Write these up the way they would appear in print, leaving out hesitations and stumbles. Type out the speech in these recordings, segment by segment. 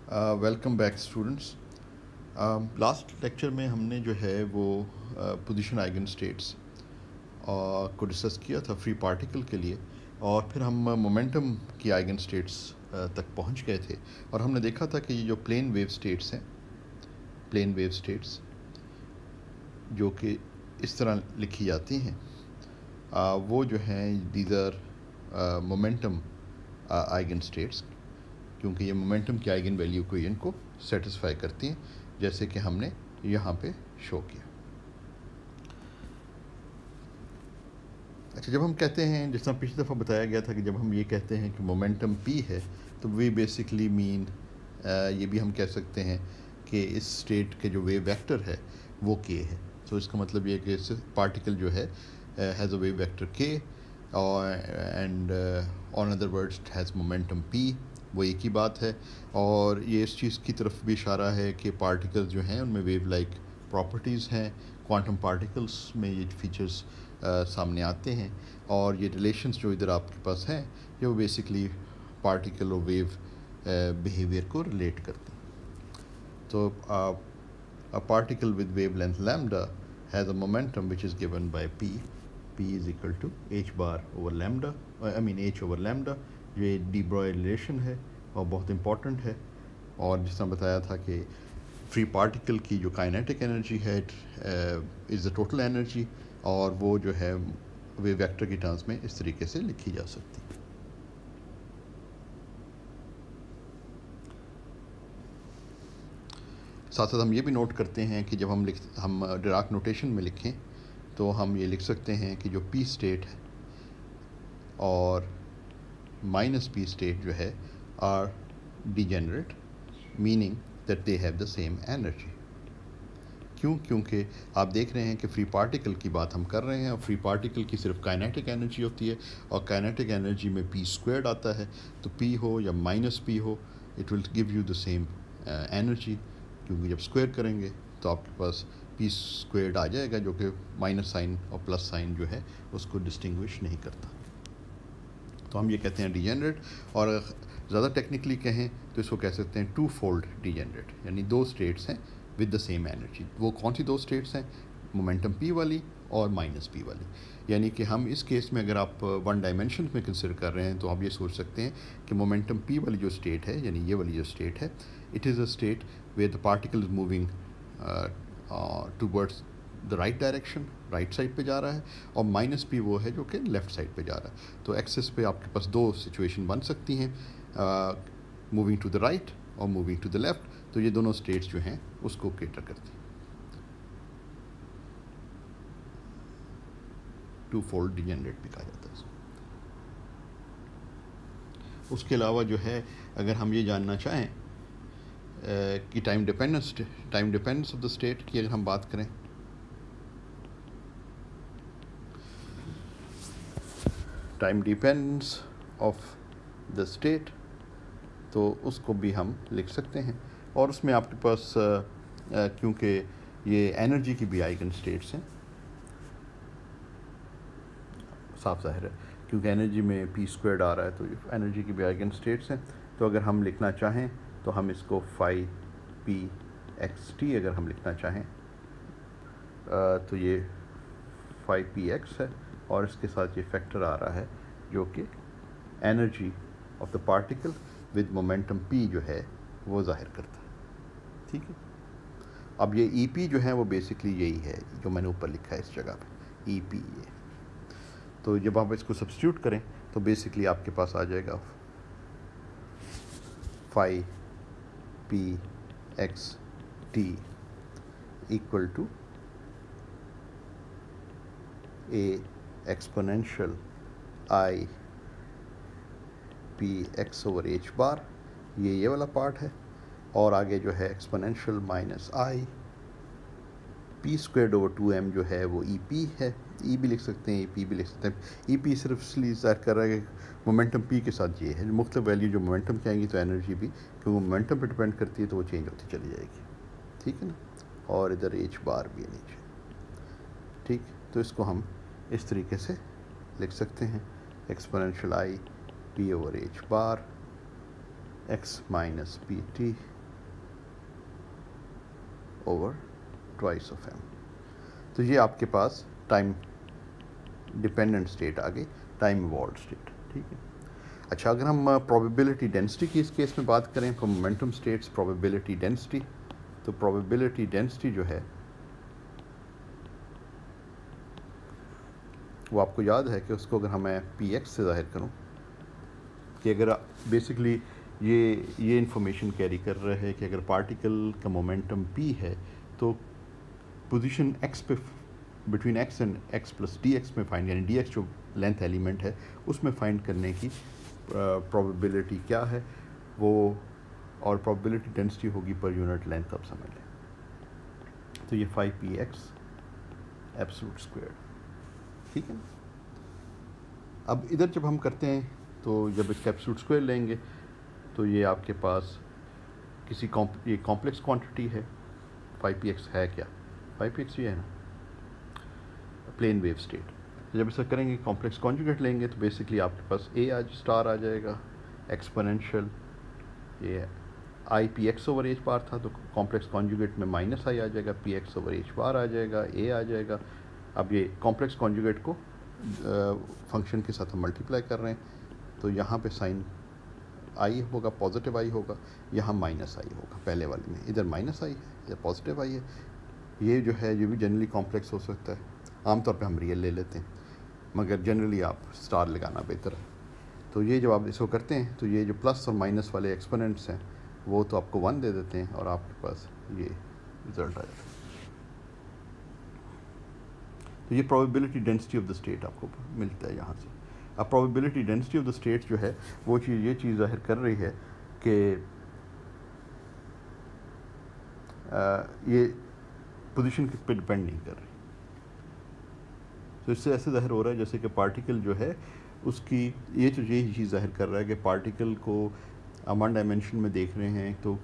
Welcome back students. Last lecture में हमने जो है वो पोजीशन आइगन स्टेट्स को डिस्कस किया था फ्री पार्टिकल के लिए, और फिर हम मोमेंटम की आइगन स्टेट्स तक पहुंच गए थे। और हमने देखा था कि ये जो प्लेन वेव स्टेट्स हैं, प्लेन वेव स्टेट्स जो कि इस तरह लिखी जाती हैं, वो जो हैं these are momentum eigen states, क्योंकि ये मोमेंटम की आइगन वैल्यू को इनको सेटिस्फाई करती हैं, जैसे कि हमने यहाँ पे शो किया। अच्छा, जब हम कहते हैं, जिस तरह पिछली दफ़ा बताया गया था कि जब हम ये कहते हैं कि मोमेंटम p है, तो वी बेसिकली मीन ये भी हम कह सकते हैं कि इस स्टेट के जो वेव वेक्टर है वो k है। तो इसका मतलब ये कि इस पार्टिकल जो है has a wave vector k, और and on other words has momentum p। वो एक ही बात है, और ये इस चीज़ की तरफ भी इशारा है कि पार्टिकल्स जो हैं उनमें वेव लाइक प्रॉपर्टीज़ हैं। क्वांटम पार्टिकल्स में ये फीचर्स सामने आते हैं, और ये रिलेशंस जो इधर आपके पास हैं ये वो बेसिकली पार्टिकल और वेव बिहेवियर को रिलेट करते हैं। तो a particle with wavelength lambda has a momentum which is given by p is equal to h bar over lambda, h over lambda। ये डी ब्रॉय रिलेशन है और बहुत important है। और जिस तरह बताया था कि फ्री पार्टिकल की जो काइनेटिक एनर्जी है इज़ द टोटल एनर्जी, और वो जो है वेव वेक्टर की टर्म्स में इस तरीके से लिखी जा सकती है। साथ साथ हम ये भी नोट करते हैं कि जब हम डिराक नोटेशन में लिखें तो हम ये लिख सकते हैं कि जो पी स्टेट है और माइनस पी स्टेट जो है are degenerate, meaning that they have the same energy. क्यों? क्योंकि आप देख रहे हैं कि फ्री पार्टिकल की बात हम कर रहे हैं, और फ्री पार्टिकल की सिर्फ काइनेटिक एनर्जी होती है, और काइनेटिक एनर्जी में पी स्क्वायर्ड आता है। तो पी हो या माइनस पी हो, it will give you the same energy, क्योंकि जब स्क्वायर करेंगे तो आपके पास पी स्क्वायर्ड आ जाएगा, जो कि माइनस साइन और प्लस साइन जो है उसको डिस्टिंग्विश नहीं करता। तो हम ये कहते हैं डिजेनरेट, और ज़्यादा टेक्निकली कहें तो इसको कह सकते हैं टू फोल्ड डिजेनरेट, यानी दो स्टेट्स हैं विद द सेम एनर्जी। वो कौन सी दो स्टेट्स हैं? मोमेंटम p वाली और माइनस p वाली। यानी कि हम इस केस में अगर आप वन डायमेंशन में कंसिडर कर रहे हैं तो आप ये सोच सकते हैं कि मोमेंटम p वाली जो स्टेट है, यानी ये वाली जो स्टेट है, it is a state where the particle is moving towards the right direction, right side पे जा रहा है, और माइनस p वो है जो कि लेफ़्ट साइड पे जा रहा है। तो एक्सिस पे आपके पास दो सिचुएशन बन सकती हैं, मूविंग टू द राइट और मूविंग टू द लेफ़्ट। तो ये दोनों स्टेट्स जो हैं उसको केटर करती हैं। टू फोल्ड डिजेनरेट भी कहा जाता है इसको। उसके अलावा जो है, अगर हम ये जानना चाहें कि time dependence of the state की अगर हम बात करें, time dependence of the state, तो उसको भी हम लिख सकते हैं। और उसमें आपके पास क्योंकि ये एनर्जी की भी आइगन स्टेट्स हैं, साफ जाहिर है क्योंकि एनर्जी में पी स्क्वायर्ड आ रहा है, तो एनर्जी की भी आइगन स्टेट्स हैं। तो अगर हम लिखना चाहें तो हम इसको फाई पी एक्स टी अगर हम लिखना चाहें तो ये फाई पी एक्स है, और इसके साथ ये फैक्टर आ रहा है जो कि energy of the particle with momentum p जो है वो जाहिर करता है। ठीक है, अब ये ई पी जो है वो बेसिकली यही है जो मैंने ऊपर लिखा है इस जगह पे, ई पी। ये तो जब आप इसको सब्स्टिट्यूट करें तो बेसिकली आपके पास आ जाएगा phi P X T equal to A exponential I P X over H bar, ये वाला पार्ट है। और आगे जो है exponential minus I P squared over 2m जो है वो ई पी है। ई भी लिख सकते हैं, ई पी भी लिख सकते हैं। ई पी सिर्फ इसलिए ज़ाहिर कर रहा है कि मोमेंटम पी के साथ ये है, मुख्तलिफ वैल्यू जो मोमेंटम की आएंगी तो एनर्जी भी क्योंकि मोमेंटम पर डिपेंड करती है तो वो चेंज होती चली जाएगी। ठीक है ना, और इधर एच बार भी है नीचे। ठीक, तो इसको हम इस तरीके से लिख सकते हैं, exponential I P over H bar X minus P T over twice of M. तो ये आपके पास टाइम डिपेंडेंट स्टेट आ गई, टाइम इवॉल्व्ड स्टेट, ठीक है। अच्छा, अगर हम प्रोबेबिलिटी डेंसिटी की इस केस में बात करें for momentum states, probability density, तो प्रोबेबिलिटी डेंसिटी जो है वो आपको याद है कि उसको अगर मैं पी एक्स से ज़ाहिर करूँ, कि अगर बेसिकली ये इंफॉर्मेशन कैरी कर रहा है कि अगर पार्टिकल का मोमेंटम p है तो पोजीशन x पे between x and x plus dx में फाइंड, यानी dx जो लेंथ एलिमेंट है उसमें फाइंड करने की प्रोबेबिलिटी क्या है वो, और प्रोबेबिलिटी डेंसिटी होगी पर यूनिट लेंथ, आप समझ लें। तो ये 5px एब्सोल्यूट स्क्वायर, ठीक है। अब इधर जब हम करते हैं तो जब इसका एब्सोल्यूट स्क्वायर लेंगे तो ये आपके पास किसी ये कॉम्प्लेक्स क्वांटिटी है। 5px है क्या? 5px ये है ना प्लेन वेव स्टेट। जब इसे करेंगे कॉम्प्लेक्स कॉन्जुगेट लेंगे तो बेसिकली आपके पास a स्टार आ जाएगा एक्सपोनेंशियल, ये I P X over H bar था तो कॉम्प्लेक्स कॉन्जुगेट में माइनस आई आ जाएगा, P X over H bar आ जाएगा, ए आ जाएगा। अब ये कॉम्प्लेक्स कॉन्जुगेट को फंक्शन के साथ हम मल्टीप्लाई कर रहे हैं तो यहाँ पे साइन आई होगा, पॉजिटिव आई होगा, यहाँ माइनस आई होगा। पहले वाले में इधर माइनस आई है, इधर पॉजिटिव आई है। ये जो है ये भी जनरली कॉम्प्लेक्स हो सकता है, आमतौर पे हम रियल ले लेते हैं, मगर जनरली आप स्टार लगाना बेहतर है। तो ये जब आप इसको करते हैं तो ये जो प्लस और माइनस वाले एक्सपोनेंट्स हैं वो तो आपको 1 दे देते हैं और आपके पास ये रिज़ल्ट आ जाता है। तो ये probability density of the state आपको मिलता है यहाँ से। अब probability density of the state जो है वो चीज़ ये चीज़ ज़ाहिर कर रही है कि ये पोजीशन पे डिपेंड नहीं कर रही। तो इससे ऐसे ज़ाहिर हो रहा है जैसे कि पार्टिकल जो है उसकी ये तो यही चीज़ ज़ाहिर कर रहा है कि पार्टिकल को वन डायमेंशन में देख रहे हैं तो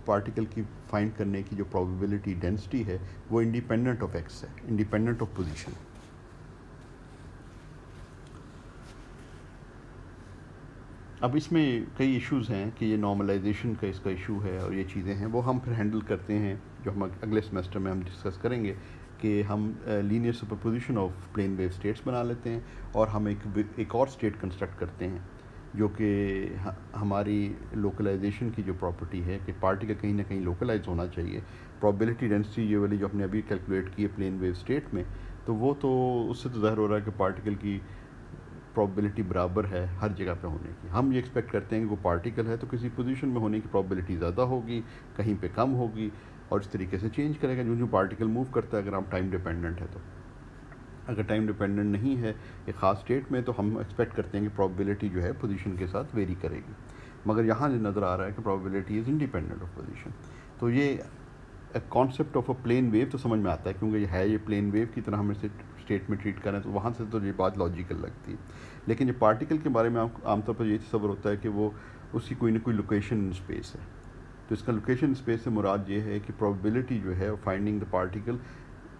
पार्टिकल की फाइंड करने की जो प्रोबेबिलिटी डेंसिटी है वो इंडिपेंडेंट ऑफ एक्स है, इंडिपेंडेंट ऑफ पोजीशन। अब इसमें कई इश्यूज़ हैं कि ये नॉर्मलाइजेशन का इसका इशू है और ये चीज़ें हैं वो हम फिर हैंडल करते हैं, जो हम अगले सेमेस्टर में हम डिस्कस करेंगे कि हम linear superposition of plane wave states बना लेते हैं और हम एक और स्टेट कंस्ट्रक्ट करते हैं जो कि हमारी लोकलाइजेशन की जो प्रॉपर्टी है कि पार्टिकल कहीं ना कहीं लोकलाइज होना चाहिए। प्रोबेबिलिटी डेंसिटी ये वाली जो हमने अभी कैलकुलेट की है प्लेन वेव स्टेट में, तो वो तो उससे तो ज़ाहिर हो रहा है कि पार्टिकल की प्रोबेबिलिटी बराबर है हर जगह पे होने की। हम ये एक्सपेक्ट करते हैं कि वो पार्टिकल है तो किसी पोजीशन में होने की प्रोबेबिलिटी ज़्यादा होगी, कहीं पे कम होगी, और इस तरीके से चेंज करेगा जो पार्टिकल मूव करता है। अगर हम टाइम डिपेंडेंट है तो, अगर टाइम डिपेंडेंट नहीं है एक ख़ास स्टेट में तो हम एक्सपेक्ट करते हैं कि प्रोबेबिलिटी जो है पोजीशन के साथ वेरी करेगी। मगर यहाँ नज़र आ रहा है कि probability is independent of position. तो ये concept of a plane wave तो समझ में आता है क्योंकि ये प्लेन वेव की तरह हम इसे स्टेट में ट्रीट करें तो वहाँ से तो ये बात लॉजिकल लगती है। लेकिन ये पार्टिकल के बारे में आमतौर पर ये तस्वर होता है कि वो उसकी कोई ना कोई लोकेशन इन स्पेस है। तो इसका लोकेशन स्पेस से मुराद ये है कि प्रोबेबिलिटी जो है finding the particle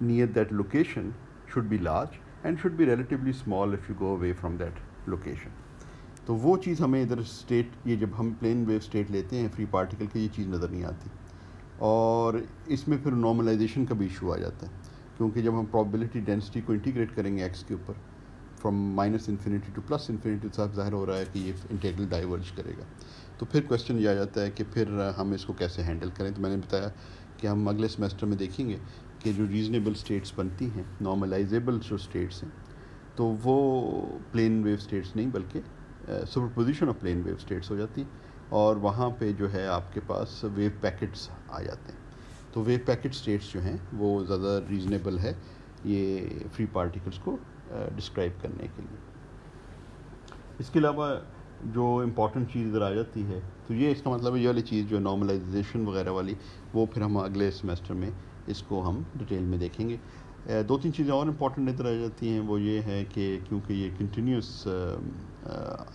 near that location should be large and should be relatively small if you go away from that location. तो वो चीज़ हमें इधर स्टेट, ये जब हम प्लेन वेव स्टेट लेते हैं फ्री पार्टिकल की, ये चीज़ नज़र नहीं आती। और इसमें फिर नॉर्मलाइजेशन का भी इशू आ जाता है क्योंकि जब हम प्रोबेबिलिटी डेंसिटी को इंटीग्रेट करेंगे एक्स के ऊपर from minus infinity to plus infinity, साफ ज़ाहिर हो रहा है कि ये इंटीग्रल डाइवर्ज करेगा। तो फिर क्वेश्चन ये आ जाता है कि फिर हम इसको कैसे हैंडल करें। तो मैंने बताया कि हम अगले सेमेस्टर में देखेंगे कि जो रीज़नेबल स्टेट्स बनती हैं, नॉर्मलाइजेबल जो स्टेट्स हैं, तो वो प्लेन वेव स्टेट्स नहीं बल्कि superposition of plane wave states हो जाती और वहाँ पे जो है आपके पास वेव पैकेट्स आ जाते हैं। तो वेव पैकेट स्टेट्स जो हैं वो ज़्यादा रीज़नेबल है ये फ्री पार्टिकल्स को डिस्क्राइब करने के लिए। इसके अलावा जो इम्पॉर्टेंट चीज़ इधर आ जाती है तो ये इसका मतलब ये वाली चीज़ जो नॉर्मलाइजेशन वगैरह वाली, वो फिर हम अगले सेमेस्टर में इसको हम डिटेल में देखेंगे। दो तीन चीज़ें और इम्पॉर्टेंट इधर आ जाती हैं, वो ये है कि क्योंकि ये कंटिन्यूस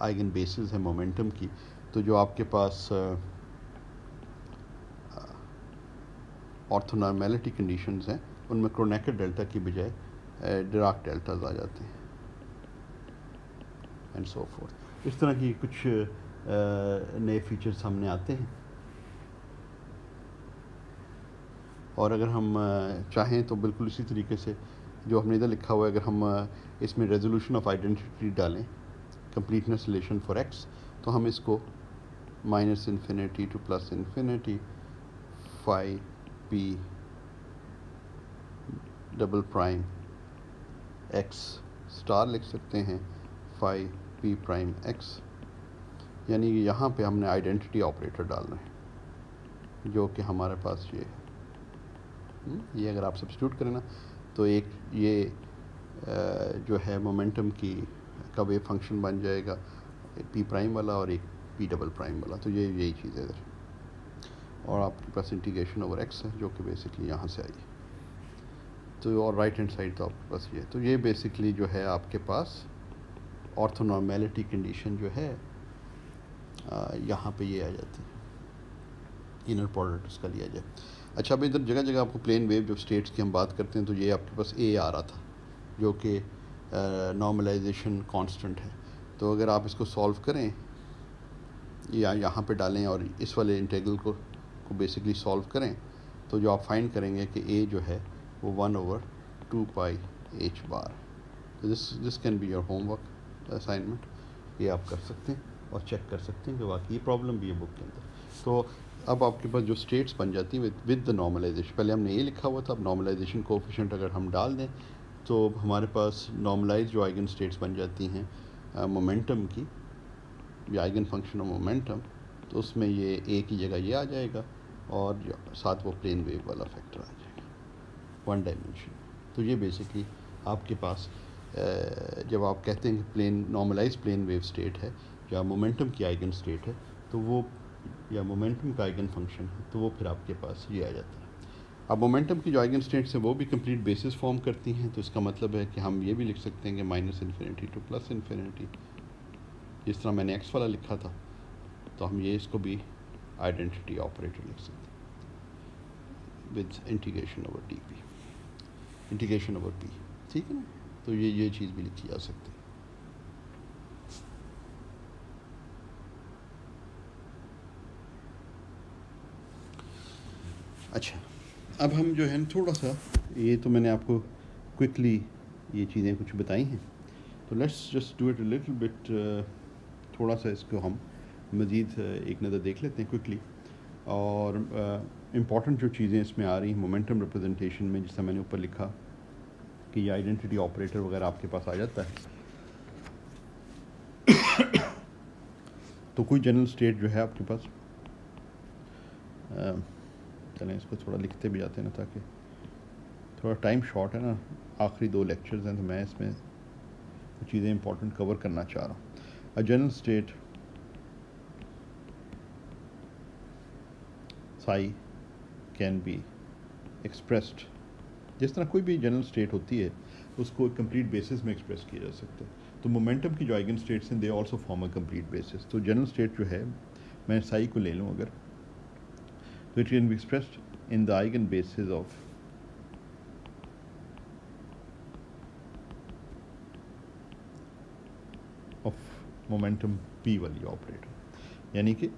आइगन बेसिस है मोमेंटम की, तो जो आपके पास ऑर्थोनॉर्मेलिटी कंडीशंस हैं उनमें क्रोनेकर डेल्टा की बजाय डिराक डेल्टाज आ जाते हैं एंड सो फोर्थ। इस तरह की कुछ नए फीचर्स सामने आते हैं। और अगर हम चाहें तो बिल्कुल इसी तरीके से जो हमने इधर लिखा हुआ है, अगर हम इसमें रेजोल्यूशन ऑफ आइडेंटिटी डालें, कंप्लीटनेस रिलेशन फॉर एक्स, तो हम इसको minus infinity to plus infinity phi P double prime X star लिख सकते हैं, फाई पी प्राइम एक्स, यानी कि यहाँ पे हमने आइडेंटिटी ऑपरेटर डालना है जो कि हमारे पास ये है। ये अगर आप सब्स्टिट्यूट करें ना तो एक ये जो है मोमेंटम की का वेव फंक्शन बन जाएगा पी प्राइम वाला और एक पी डबल प्राइम वाला, तो ये यही चीज़ है इधर। और आपके पास इंटीग्रेशन ओवर एक्स है जो कि बेसिकली यहाँ से आई है, तो और राइट हैंड साइड तो आपके पास ये है। तो ये बेसिकली जो है आपके पास ऑर्थोनॉर्मेलिटी कंडीशन जो है यहाँ पे ये आ जाती है, इनर प्रोडक्ट उसका लिया जाए। अच्छा, अब इधर जगह जगह आपको प्लेन वेव जो स्टेट्स की हम बात करते हैं, तो ये आपके पास ए आ रहा था जो कि नॉर्मलाइजेशन कांस्टेंट है। तो अगर आप इसको सॉल्व करें या यहाँ पे डालें और इस वाले इंटीग्रल को बेसिकली सॉल्व करें, तो जो आप फाइंड करेंगे कि ए जो है वो 1/2 पाई एच बार। तो this can be your homework assignment, ये आप कर सकते हैं और चेक कर सकते हैं कि वाकई प्रॉब्लम भी है बुक के अंदर। तो अब आपके पास जो स्टेट्स बन जाती हैं विद द नॉर्मलाइजेशन, पहले हमने ये लिखा हुआ था, अब नॉर्मलाइजेशन कोएफिशिएंट अगर हम डाल दें तो हमारे पास नॉर्मलाइज जो आइगन स्टेट्स बन जाती हैं मोमेंटम की, या आइगन फंक्शन ऑफ मोमेंटम, तो उसमें ये ए की जगह ये आ जाएगा और साथ वो प्लेन वेव वाला फैक्टर आ जाएगा, वन डायमेंशन। तो ये बेसिकली आपके पास जब आप कहते हैं कि plane normalize plane wave state है या मोमेंटम की आइगन स्टेट है, तो वो या मोमेंटम का आइगन फंक्शन है, तो वो फिर आपके पास ये आ जाता है। अब मोमेंटम की जो आइगन स्टेट्स हैं वो भी कंप्लीट बेसिस फॉर्म करती हैं, तो इसका मतलब है कि हम ये भी लिख सकते हैं कि minus infinity to plus infinity, जिस तरह मैंने एक्स वाला लिखा था, तो हम ये इसको भी आइडेंटिटी ऑपरेटर लिख सकते हैं with integration over D P, integration over P, ठीक है ना। तो ये चीज़ भी लिखी जा सकती है। अच्छा, अब हम जो है थोड़ा सा, ये तो मैंने आपको क्विकली ये चीज़ें कुछ बताई हैं, तो let's just do it a little bit, थोड़ा सा इसको हम मज़ीद एक नज़र देख लेते हैं क्विकली। और इम्पॉर्टेंट जो चीज़ें इसमें आ रही हैं मोमेंटम रिप्रेजेंटेशन में, जिससे मैंने ऊपर लिखा कि ये आइडेंटिटी ऑपरेटर वगैरह आपके पास आ जाता है। तो कोई जनरल स्टेट जो है आपके पास, चलें इसको थोड़ा लिखते भी जाते हैं ना, ताकि थोड़ा टाइम शॉर्ट है ना, आखिरी 2 लेक्चर्स हैं, तो मैं इसमें कुछ चीज़ें इंपॉर्टेंट कवर करना चाह रहा हूँ। A general state Sai can be expressed, जिस तरह कोई भी जनरल स्टेट होती है उसको कंप्लीट बेसिस में एक्सप्रेस किया जा सकता है। तो मोमेंटम की जो आइगन स्टेट्स हैं they also form a complete basis. तो जनरल स्टेट जो है, मैं साई को ले लूँ अगर, तो it can be expressed in the eigen basis of momentum P वाली ऑपरेटर। यानी कि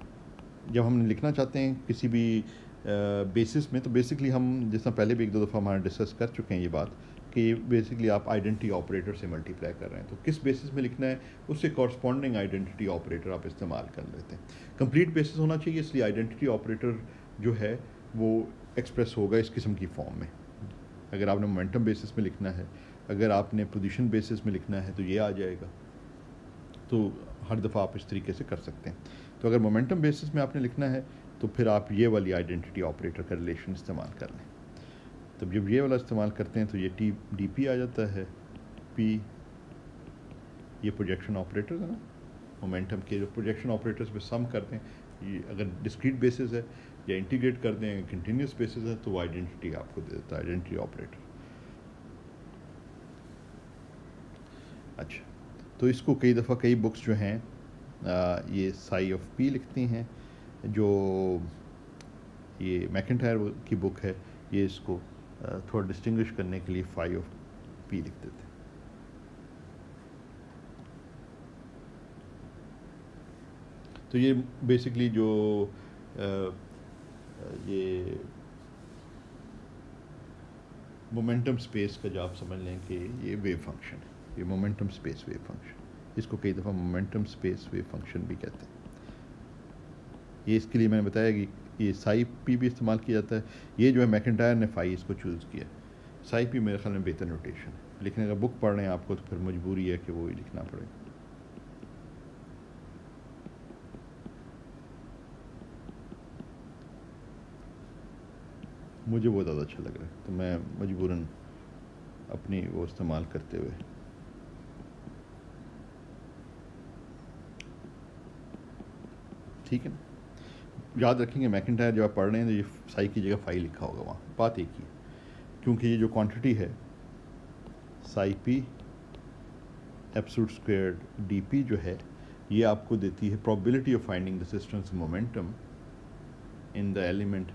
जब हम लिखना चाहते हैं किसी भी बेसिस में, तो बेसिकली हम जिस तरह पहले भी 1-2 दफ़ा हमारे डिस्कस कर चुके हैं ये बात, कि बेसिकली आप आइडेंटिटी ऑपरेटर से मल्टीप्लाई कर रहे हैं, तो किस बेसिस में लिखना है उससे कॉरस्पॉन्डिंग आइडेंटिटी ऑपरेटर आप इस्तेमाल कर लेते हैं। कंप्लीट बेसिस होना चाहिए, इसलिए आइडेंटिटी ऑपरेटर जो है वो एक्सप्रेस होगा इस किस्म की फॉर्म में। अगर आपने मोमेंटम बेसिस में लिखना है, अगर आपने पोजीशन बेसिस में लिखना है, तो ये आ जाएगा। तो हर दफ़ा आप इस तरीके से कर सकते हैं। तो अगर मोमेंटम बेसिस में आपने लिखना है तो फिर आप ये वाली आइडेंटिटी ऑपरेटर का रिलेशन इस्तेमाल कर लें। तब जब ये वाला इस्तेमाल करते हैं तो ये डी पी आ जाता है, पी ये प्रोजेक्शन ऑपरेटर्स है ना, मोमेंटम के जो प्रोजेक्शन ऑपरेटर्स पे सम करते हैं, ये अगर डिस्क्रीट बेसिस है या इंटीग्रेट कर दें कंटिन्यूस बेसिस है, तो वो आइडेंटिटी आपको दे देता है, आइडेंटिटी ऑपरेटर। अच्छा, तो इसको कई दफ़ा कई बुक्स जो हैं ये साई ऑफ पी लिखती हैं, जो ये मैकेंटायर की बुक है ये इसको थोड़ा डिस्टिंग्विश करने के लिए फाई ऑफ पी लिख देते हैं। तो ये बेसिकली जो ये मोमेंटम स्पेस का जो आप समझ लें कि ये वेव फंक्शन है, ये मोमेंटम स्पेस वेव फंक्शन, इसको कई दफ़ा मोमेंटम स्पेस वेव फंक्शन भी कहते हैं। ये इसके लिए मैंने बताया कि ये साई पी भी इस्तेमाल किया जाता है। ये जो है मैकेंटायर ने फाई इसको चूज़ किया। साई पी मेरे ख्याल में बेहतर नोटेशन है, लेकिन अगर बुक पढ़ रहे हैं आपको तो फिर मजबूरी है कि वो ही लिखना पड़ेगा। मुझे बहुत ज़्यादा अच्छा लग रहा है तो मैं मजबूरन अपनी वो इस्तेमाल करते हुए ठीक है ना। याद रखेंगे मैकेंटायर जब आप पढ़ रहे हैं तो ये साई की जगह फाई लिखा होगा वहाँ, बात एक ही है, क्योंकि ये जो क्वांटिटी है Sai P absolute squared D P जो है ये आपको देती है probability of finding the systems momentum in the element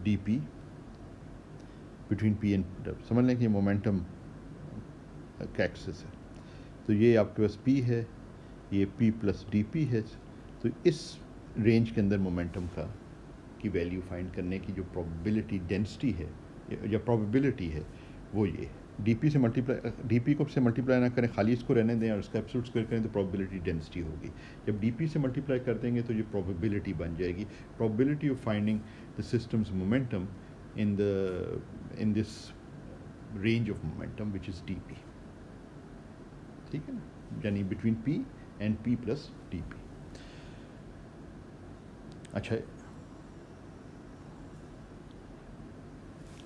D P between P and, समझ लें कि ये मोमेंटम का एक्सिस है। तो ये आपके पास पी है, ये पी प्लस डी पी है, तो इस रेंज के अंदर मोमेंटम का की वैल्यू फाइंड करने की जो प्रोबेबिलिटी डेंसिटी है या प्रोबेबिलिटी है वो ये डीपी से मल्टीप्लाई, डीपी को से मल्टीप्लाई ना करें, खाली इसको रहने दें और इसका एब्सोल्यूट स्क्वायर करें तो प्रोबेबिलिटी डेंसिटी होगी। जब डीपी से मल्टीप्लाई कर देंगे तो ये प्रोबेबिलिटी बन जाएगी, probability of finding the systems momentum in this range of momentum which is DP, ठीक है ना, यानी between P and P plus DP. अच्छा,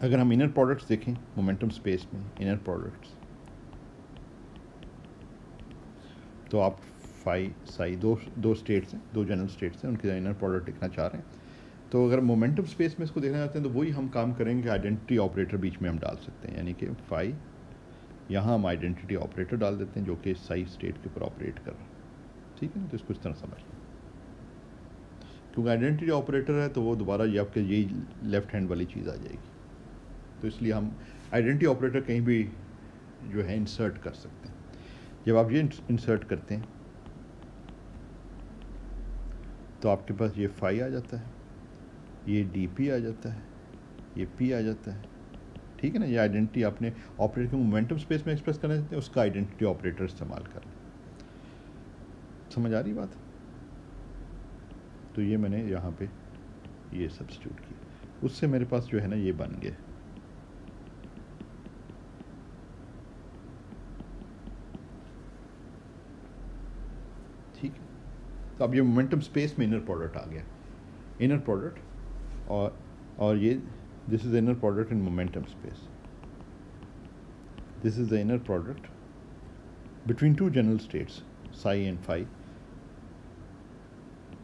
अगर हम इनर प्रोडक्ट्स देखें मोमेंटम स्पेस में, इनर प्रोडक्ट्स तो आप फाई साई दो स्टेट्स हैं, दो जनरल स्टेट्स हैं, उनके इनर प्रोडक्ट लिखना चाह रहे हैं। तो अगर मोमेंटम स्पेस में इसको देखना चाहते हैं तो वही हम काम करेंगे, आइडेंटिटी ऑपरेटर बीच में हम डाल सकते हैं, यानी कि फाई यहाँ हम आइडेंटिटी ऑपरेटर डाल देते हैं जो कि साई स्टेट के ऊपर ऑपरेट कर रहा है, ठीक है ना। तो इसको इस तरह समझ लें, क्योंकि आइडेंटिटी ऑपरेटर है तो वो दोबारा ये आपके यही लेफ्ट हैंड वाली चीज़ आ जाएगी, तो इसलिए हम आइडेंटिटी ऑपरेटर कहीं भी जो है इंसर्ट कर सकते हैं। जब आप ये इंसर्ट करते हैं तो आपके पास ये फाई आ जाता है, ये डी पी आ जाता है, ये पी आ जाता है, ठीक है ना। ये आइडेंटिटी आपने ऑपरेटर को मोमेंटम स्पेस में एक्सप्रेस करना चाहते हैं, उसका आइडेंटिटी ऑपरेटर इस्तेमाल कर लें। समझ आ रही बात? तो ये मैंने यहाँ पे ये सब्स्टिट्यूट किया, उससे मेरे पास जो है ना ये बन गया, ठीक है। तो अब ये मोमेंटम स्पेस में इनर प्रोडक्ट आ गया, इनर प्रोडक्ट और ये this is the inner product in momentum space, this is the inner product between two general states psi and phi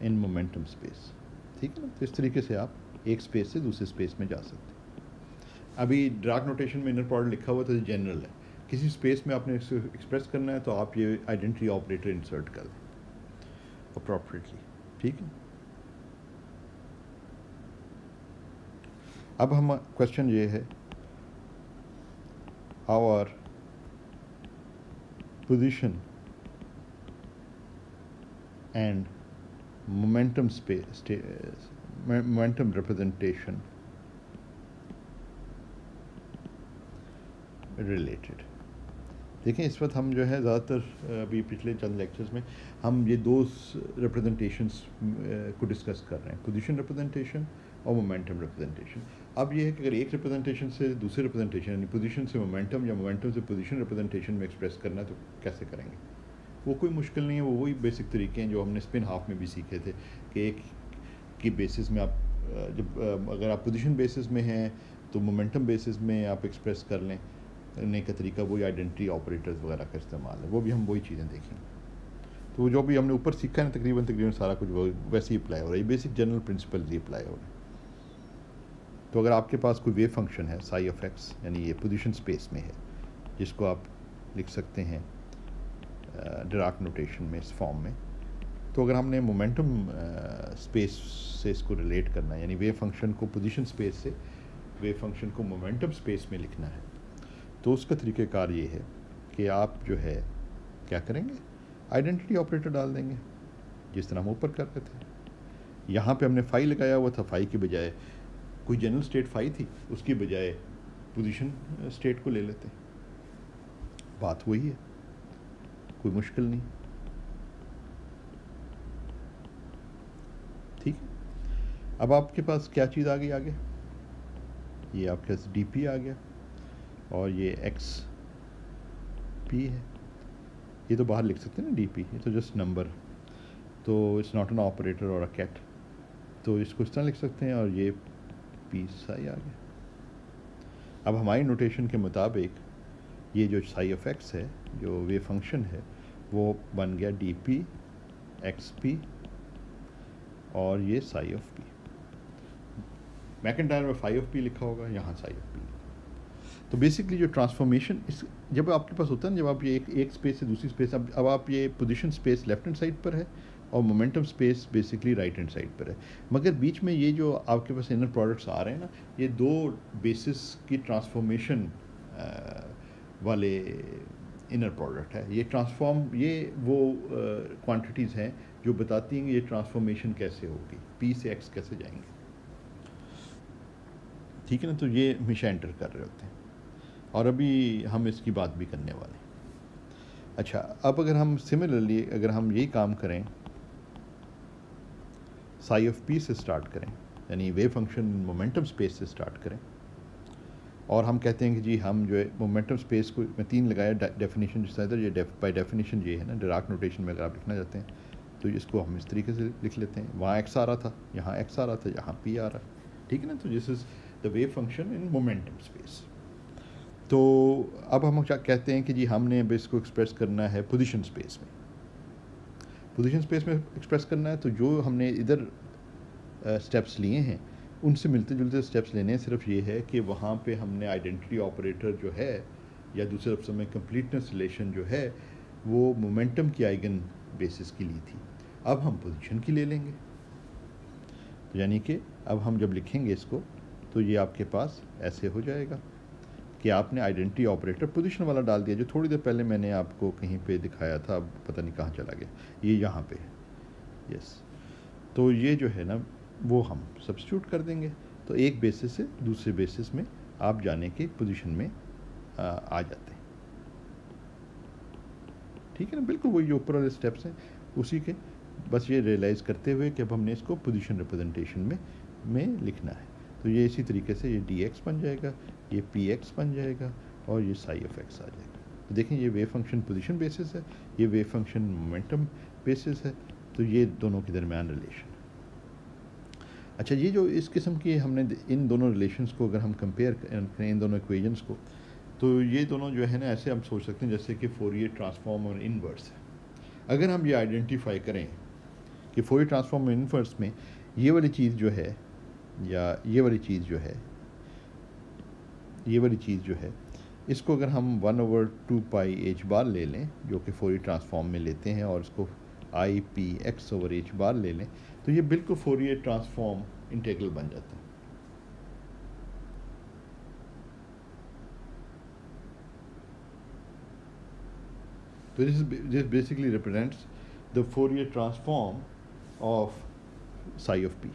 in momentum space, ठीक है ना। तो इस तरीके से आप एक स्पेस से दूसरे स्पेस में जा सकते हैं। अभी ड्राग नोटेशन में इनर प्रोडक्ट लिखा हुआ तो जनरल है, किसी स्पेस में आपने इसको एक्सप्रेस करना है तो आप ये आइडेंटिटी ऑपरेटर इंसर्ट कर दें अप्रोप्रिएटली, ठीक है। अब हम क्वेश्चन ये है, our position and momentum momentum representation related। देखें इस वक्त हम जो है ज़्यादातर अभी पिछले चंद लेक्चर्स में हम ये दो रिप्रेजेंटेशंस को डिस्कस कर रहे हैं, पोजीशन रिप्रेजेंटेशन और मोमेंटम रिप्रेजेंटेशन। अब ये है कि अगर एक रिप्रेजेंटेशन से दूसरे रिप्रेजेंटेशन यानी पोजीशन से मोमेंटम या मोमेंटम से पोजीशन रिप्रेजेंटेशन में एक्सप्रेस करना है तो कैसे करेंगे? वो कोई मुश्किल नहीं है, वो वही बेसिक तरीके हैं जो हमने स्पिन हाफ में भी सीखे थे कि एक की बेसिस में आप जब अगर आप पोजीशन बेसिस में हैं तो मोमेंटम बेसिस में आप एक्सप्रेस कर लें, करने का तरीका वही आइडेंटिटी ऑपरेटर्स वगैरह का इस्तेमाल है, वो भी हम वही चीज़ें देखेंगे। तो जो भी हमने ऊपर सीखा है तकरीबन सारा कुछ वैसे ही अप्लाई हो रहा है, ये बेसिक जनरल प्रिंसिपल ही अप्लाई हो रहे हैं। तो अगर आपके पास कोई वेव फंक्शन है साई ऑफ एक्स, यानी ये पोजीशन स्पेस में है, जिसको आप लिख सकते हैं डिराक नोटेशन में इस फॉर्म में, तो अगर हमने मोमेंटम स्पेस से इसको रिलेट करना है, यानी वेव फंक्शन को पोजीशन स्पेस से वेव फंक्शन को मोमेंटम स्पेस में लिखना है, तो उसका तरीक़ेकार ये है कि आप जो है क्या करेंगे, आइडेंटिटी ऑपरेटर डाल देंगे जिस तरह हम ऊपर कर रहे थे। यहाँ पे हमने फाई लगाया हुआ था, फाई की बजाय कोई जनरल स्टेट फाई थी, उसकी बजाय पोजीशन स्टेट को ले लेते हैं, बात वही है, कोई मुश्किल नहीं। ठीक है, अब आपके पास क्या चीज़ आ गई आगे, ये आपके पास डी पी आ गया और ये एक्स पी है। ये तो बाहर लिख सकते हैं ना डी पी, ये तो जस्ट नंबर, तो इट्स नॉट एन ऑपरेटर और अ कैट, तो इसको इस तरह लिख सकते हैं और ये पी साई आ गया। अब हमारी नोटेशन के मुताबिक ये जो साई ऑफ एक्स है, जो वेव फंक्शन है, वो बन गया डी पी एक्स पी और ये साई ऑफ पी। मैकेंटायर में फाई ऑफ पी लिखा होगा, यहाँ साई ऑफ पी। तो बेसिकली जो ट्रांसफॉर्मेशन इस जब आपके पास होता है ना, जब आप ये एक स्पेस से दूसरी स्पेस, अब आप ये position space left hand side पर है और momentum space basically right hand side पर है, मगर बीच में ये जो आपके पास इनर प्रोडक्ट्स आ रहे हैं ना, ये दो बेसिस की ट्रांसफॉर्मेशन वाले इनर प्रोडक्ट है। ये ट्रांसफॉर्म, ये वो क्वांटिटीज़ हैं जो बताती हैं कि ये ट्रांसफॉर्मेशन कैसे होगी, पी से एक्स कैसे जाएंगे। ठीक है ना, तो ये हमेशा एंटर कर रहे होते हैं और अभी हम इसकी बात भी करने वाले हैं। अच्छा, अब अगर हम सिमिलरली अगर हम यही काम करें, साई ऑफ पी से स्टार्ट करें, यानी वेव फंक्शन मोमेंटम स्पेस से स्टार्ट करें, और हम कहते हैं कि जी हम जो है मोमेंटम स्पेस को, मैं 3 लगाया डेफिनेशन, जिस तरह ये बाय डेफिनेशन ये है ना, डिराक नोटेशन में अगर आप लिखना चाहते हैं तो इसको हम इस तरीके से लिख लेते हैं, वहाँ एक्स आ रहा था, यहाँ एक्स आ रहा था, यहाँ पी आ रहा है। ठीक है ना, तो this is the wave function in momentum space. तो अब हम क्या कहते हैं कि जी हमने अब इसको एक्सप्रेस करना है पोजीशन स्पेस में, पोजीशन स्पेस में एक्सप्रेस करना है, तो जो हमने इधर स्टेप्स लिए हैं उनसे मिलते जुलते स्टेप्स लेने हैं। सिर्फ ये है कि वहाँ पे हमने आइडेंटिटी ऑपरेटर जो है, या दूसरे लफ्ज़ों में कंप्लीटनेस रिलेशन जो है, वो मोमेंटम की आइगन बेसिस की ली थी, अब हम पोजीशन की ले लेंगे। तो यानी कि अब हम जब लिखेंगे इसको तो ये आपके पास ऐसे हो जाएगा कि आपने आइडेंटिटी ऑपरेटर पोजीशन वाला डाल दिया, जो थोड़ी देर पहले मैंने आपको कहीं पे दिखाया था, अब पता नहीं कहाँ चला गया, ये यहाँ पे है। यस, तो ये जो है ना वो हम सब्स्टिट्यूट कर देंगे, तो एक बेसिस से दूसरे बेसिस में आप जाने के पोजीशन में आ जाते हैं। ठीक है ना, बिल्कुल वही जो ऊपर वाले स्टेप्स हैं उसी के, बस ये रियलाइज़ करते हुए कि अब हमने इसको पोजीशन रिप्रेजेंटेशन में लिखना है। तो ये इसी तरीके से ये डी एक्स बन जाएगा, ये पी एक्स बन जाएगा और ये साई ऑफ एक्स आ जाएगा। तो देखें, ये वेव फंक्शन पोजीशन बेसिस है, ये वेव फंक्शन मोमेंटम बेसिस है, तो ये दोनों के दरमियान रिलेशन। अच्छा, ये जो इस किस्म की हमने इन दोनों रिलेशंस को अगर हम कंपेयर करें, इन दोनों इक्वेशंस को, तो ये दोनों जो है ना ऐसे हम सोच सकते हैं जैसे कि फोरियर ट्रांसफॉर्म और इनवर्स है। अगर हम ये आइडेंटिफाई करें कि फोरियर ट्रांसफॉर्म और इनवर्स में ये वाली चीज़ जो है, या ये वाली चीज़ जो है, ये वाली चीज़ जो है, इसको अगर हम 1/2 पाई एच बार ले लें, जो कि फोरियर ट्रांसफॉर्म में लेते हैं, और इसको I P X over H bar ले लें, तो ये बिल्कुल फोरियर ट्रांसफॉर्म इंटीग्रल बन जाता है। तो this basically represents the Fourier transform of psi of p.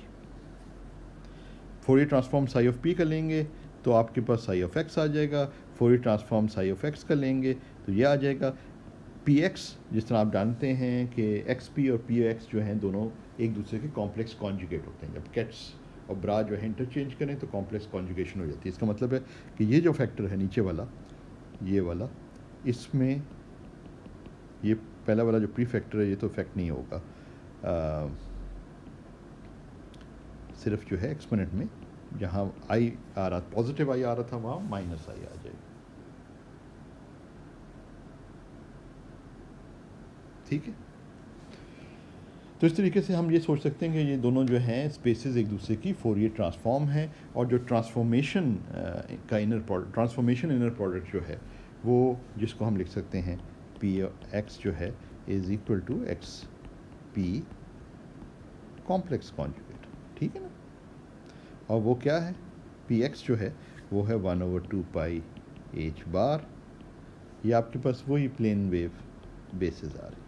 Fourier transform psi of p का लेंगे तो आपके पास psi of x आ जाएगा, Fourier transform psi of x का लेंगे तो ये आ जाएगा px, जिस तरह आप जानते हैं कि xp और px जो हैं दोनों एक दूसरे के कॉम्प्लेक्स कॉन्जुगेट होते हैं। जब कैट्स और ब्रा जो है इंटरचेंज करें तो कॉम्प्लेक्स कॉन्जुगेशन हो जाती है। इसका मतलब है कि ये जो फैक्टर है नीचे वाला, ये वाला, इसमें ये पहला वाला जो प्री फैक्टर है ये तो इफेक्ट नहीं होगा, सिर्फ जो है एक्सपोनेंट में जहाँ आई आ रहा, पॉजिटिव आई आ रहा था, वहाँ माइनस आई आ जाएगा। ठीक है, तो इस तरीके से हम ये सोच सकते हैं कि ये दोनों जो हैं स्पेसेस एक दूसरे की फोरियर ट्रांसफॉर्म है, और जो ट्रांसफॉर्मेशन का इनर प्रोडक्ट जो है वो जिसको हम लिख सकते हैं पी एक्स जो है is equal to X P complex conjugate. ठीक है ना, और वो क्या है, पी एक्स जो है वो है 1/2 पाई एच बार। ये आपके पास वही प्लेन वेव बेसिस आ रही।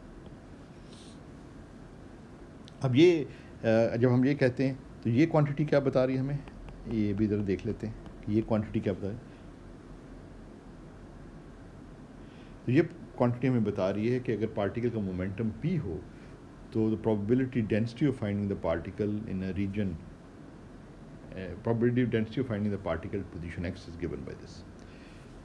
अब ये जब हम ये कहते हैं तो ये क्वांटिटी क्या बता रही है हमें, ये भी इधर देख लेते हैं कि ये क्वांटिटी क्या बता रही है। तो ये क्वांटिटी हमें बता रही है कि अगर पार्टिकल का मोमेंटम p हो तो the probability density of finding the particle in a region probability density of finding the particle at position x is given by this.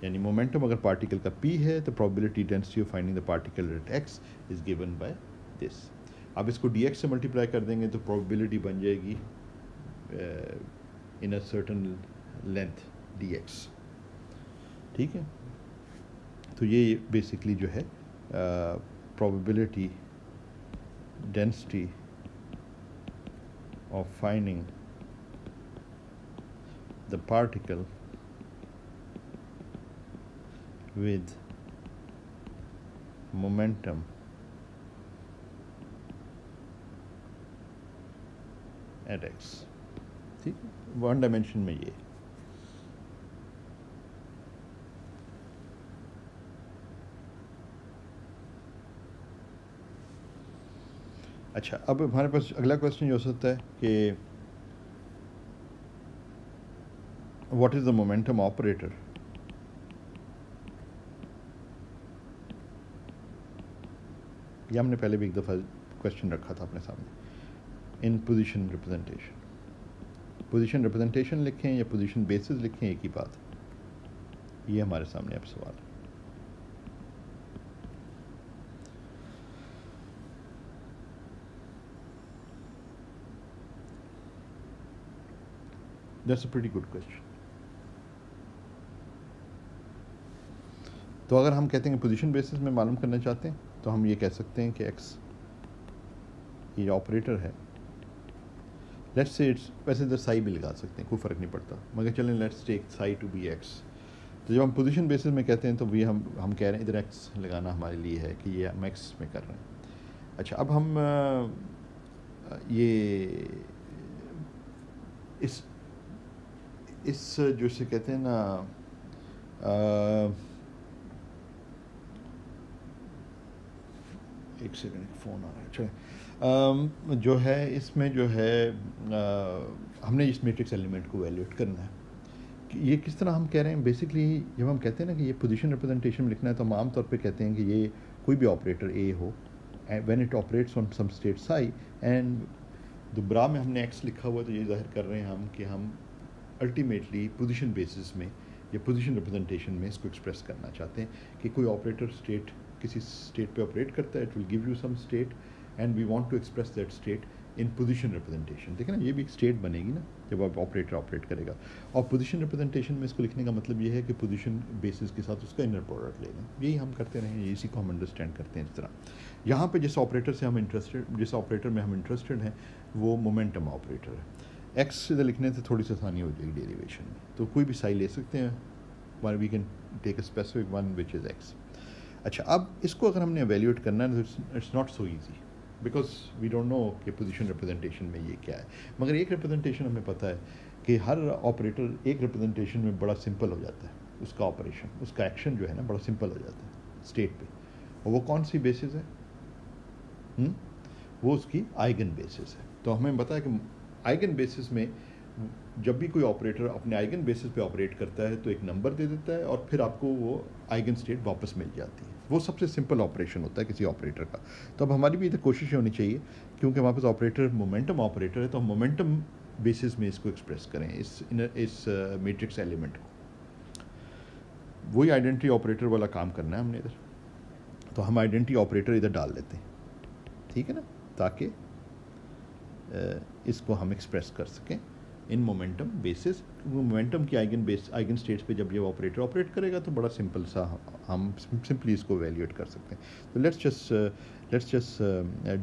यानी मोमेंटम अगर पार्टिकल का p है तो probability density of finding the particle at x is given by this. अब इसको dx से multiply कर देंगे तो प्रोबेबिलिटी बन जाएगी इन अ सर्टेन लेंथ dx. ठीक है, तो ये बेसिकली जो है probability density of finding the particle with momentum at x. ठीक, वन डायमेंशन में ये. अच्छा, अब हमारे पास अगला क्वेश्चन ये हो सकता है कि what is the momentum operator ये हमने पहले भी एक दफ़ा क्वेश्चन रखा था अपने सामने. इन पोजीशन रिप्रेजेंटेशन, पोजीशन रिप्रेजेंटेशन लिखें या पोजीशन बेसिस लिखें, एक ही बात. ये हमारे सामने अब सवाल है. That's a pretty good question. तो अगर हम कहते हैं पोजीशन बेसिस में मालूम करना चाहते हैं तो हम ये कह सकते हैं कि x ये ऑपरेटर है. लेट्स से इट्स, वैसे इधर साई भी लगा सकते हैं, कोई फ़र्क नहीं पड़ता, मगर चलें let's take psi to be x. तो जब हम पोजीशन बेसिस में कहते हैं तो भी हम कह रहे हैं इधर x लगाना हमारे लिए है कि ये हम x में कर रहे हैं. अच्छा, अब हम ये इस जो से कहते हैं ना एक सेकंड, फ़ोन आ रहा है. अच्छा, जो है इसमें जो है हमने इस मैट्रिक्स एलिमेंट को वैल्यूएट करना है कि ये किस तरह हम कह रहे हैं. बेसिकली जब हम कहते हैं ना कि ये पोजीशन रिप्रेजेंटेशन लिखना है तो हम आमतौर पे कहते हैं कि ये कोई भी ऑपरेटर ए हो when it operates on some state psi and दुबरा में हमने एक्स लिखा हुआ, तो ये जाहिर कर रहे हैं हम कि हम अल्टीमेटली पोजीशन बेसिस में या पोजीशन रिप्रेजेंटेशन में इसको एक्सप्रेस करना चाहते हैं कि कोई ऑपरेटर स्टेट किसी स्टेट पे ऑपरेट करता है, it will give you some state and we want to express that state in position representation. देखिए ना, ये भी एक स्टेट बनेगी ना जब आप ऑपरेटर ऑपरेट करेगा. और पोजीशन रिप्रेजेंटेशन में इसको लिखने का मतलब ये है कि पोजीशन बेसिस के साथ उसका इनर प्रोडक्ट लेना. यही हम करते रहे, इसी को हम अंडरस्टैंड करते हैं इस तरह. यहाँ पे जिस ऑपरेटर से हम इंटरेस्टेड, जिस ऑपरेटर में हम इंटरेस्टेड हैं वो मोमेंटम ऑपरेटर है. एक्स इधर लिखने से थोड़ी सी आसानी हो जाएगी डेरिवेशन में, तो कोई भी साई ले सकते हैं. We can take a specific one which is X. अच्छा, अब इसको अगर हमने एवेल्यूएट करना है तो it's not so easy because we don't know कि पोजीशन रिप्रेजेंटेशन में ये क्या है. मगर एक रिप्रेजेंटेशन हमें पता है कि हर ऑपरेटर एक रिप्रेजेंटेशन में बड़ा सिंपल हो जाता है. उसका ऑपरेशन, उसका एक्शन जो है ना बड़ा सिंपल हो जाता है स्टेट पे. और वो कौन सी बेसिस है? वो उसकी आइगन बेसिस है. तो हमें पता है कि आइगन बेसिस में जब भी कोई ऑपरेटर अपने आइगन बेसिस पे ऑपरेट करता है तो एक नंबर दे देता है और फिर आपको वो आइगन स्टेट वापस मिल जाती है. वो सबसे सिंपल ऑपरेशन होता है किसी ऑपरेटर का. तो अब हमारी भी इधर कोशिश होनी चाहिए, क्योंकि हमारे पास ऑपरेटर मोमेंटम ऑपरेटर है, तो हम मोमेंटम बेसिस में इसको एक्सप्रेस करें इस मैट्रिक्स एलिमेंट को. वही आइडेंटिटी ऑपरेटर वाला काम करना है हमने इधर. तो हम आइडेंटिटी ऑपरेटर इधर डाल देते हैं, ठीक है ना, ताकि इसको हम एक्सप्रेस कर सकें इन मोमेंटम बेसिस. मोमेंटम की आइगन स्टेट्स पे जब ये ऑपरेटर ऑपरेट करेगा तो बड़ा सिंपल सा हम सिंपली इसको वैल्यूएट कर सकते हैं. तो let's just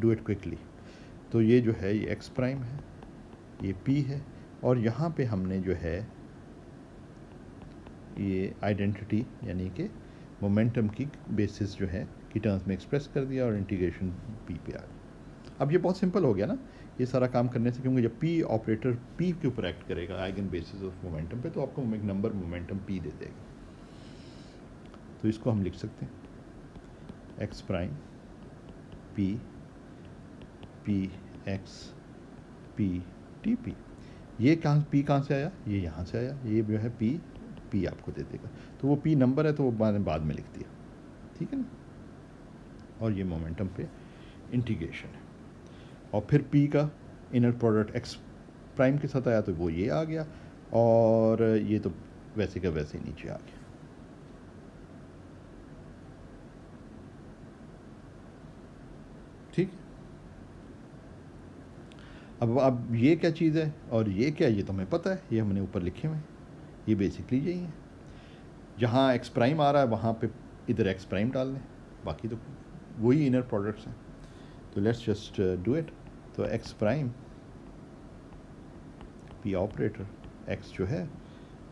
do it quickly. तो ये जो है ये एक्स प्राइम है, ये पी है, और यहाँ पे हमने जो है ये आइडेंटिटी यानी कि मोमेंटम की बेसिस जो है की टर्म्स में एक्सप्रेस कर दिया और इंटीग्रेशन पी पे आ गया. अब ये बहुत सिंपल हो गया ना ये सारा काम करने से, क्योंकि जब पी ऑपरेटर पी के ऊपर एक्ट करेगा आइगन बेसिस ऑफ मोमेंटम पे, तो आपको एक नंबर मोमेंटम पी दे देगा. तो इसको हम लिख सकते हैं x prime P P x P T P. ये पी कहाँ से आया? ये यहाँ से आया. ये जो है पी आपको दे देगा. तो वो पी नंबर है तो वो बाद में लिख दिया, ठीक है ना, और ये मोमेंटम पे इंटीग्रेशन है। और फिर पी का इनर प्रोडक्ट एक्स प्राइम के साथ आया तो वो ये आ गया, और ये तो वैसे का वैसे ही नीचे आ गया। ठीक, अब ये क्या चीज़ है और ये क्या, ये तो हमें पता है, ये हमने ऊपर लिखे हुए हैं। ये बेसिकली यही है, जहाँ एक्स प्राइम आ रहा है वहाँ पे इधर एक्स प्राइम डाल लें, बाकी तो वही इनर प्रोडक्ट्स हैं। तो लेट्स जस्ट डू इट। तो x prime p operator x जो है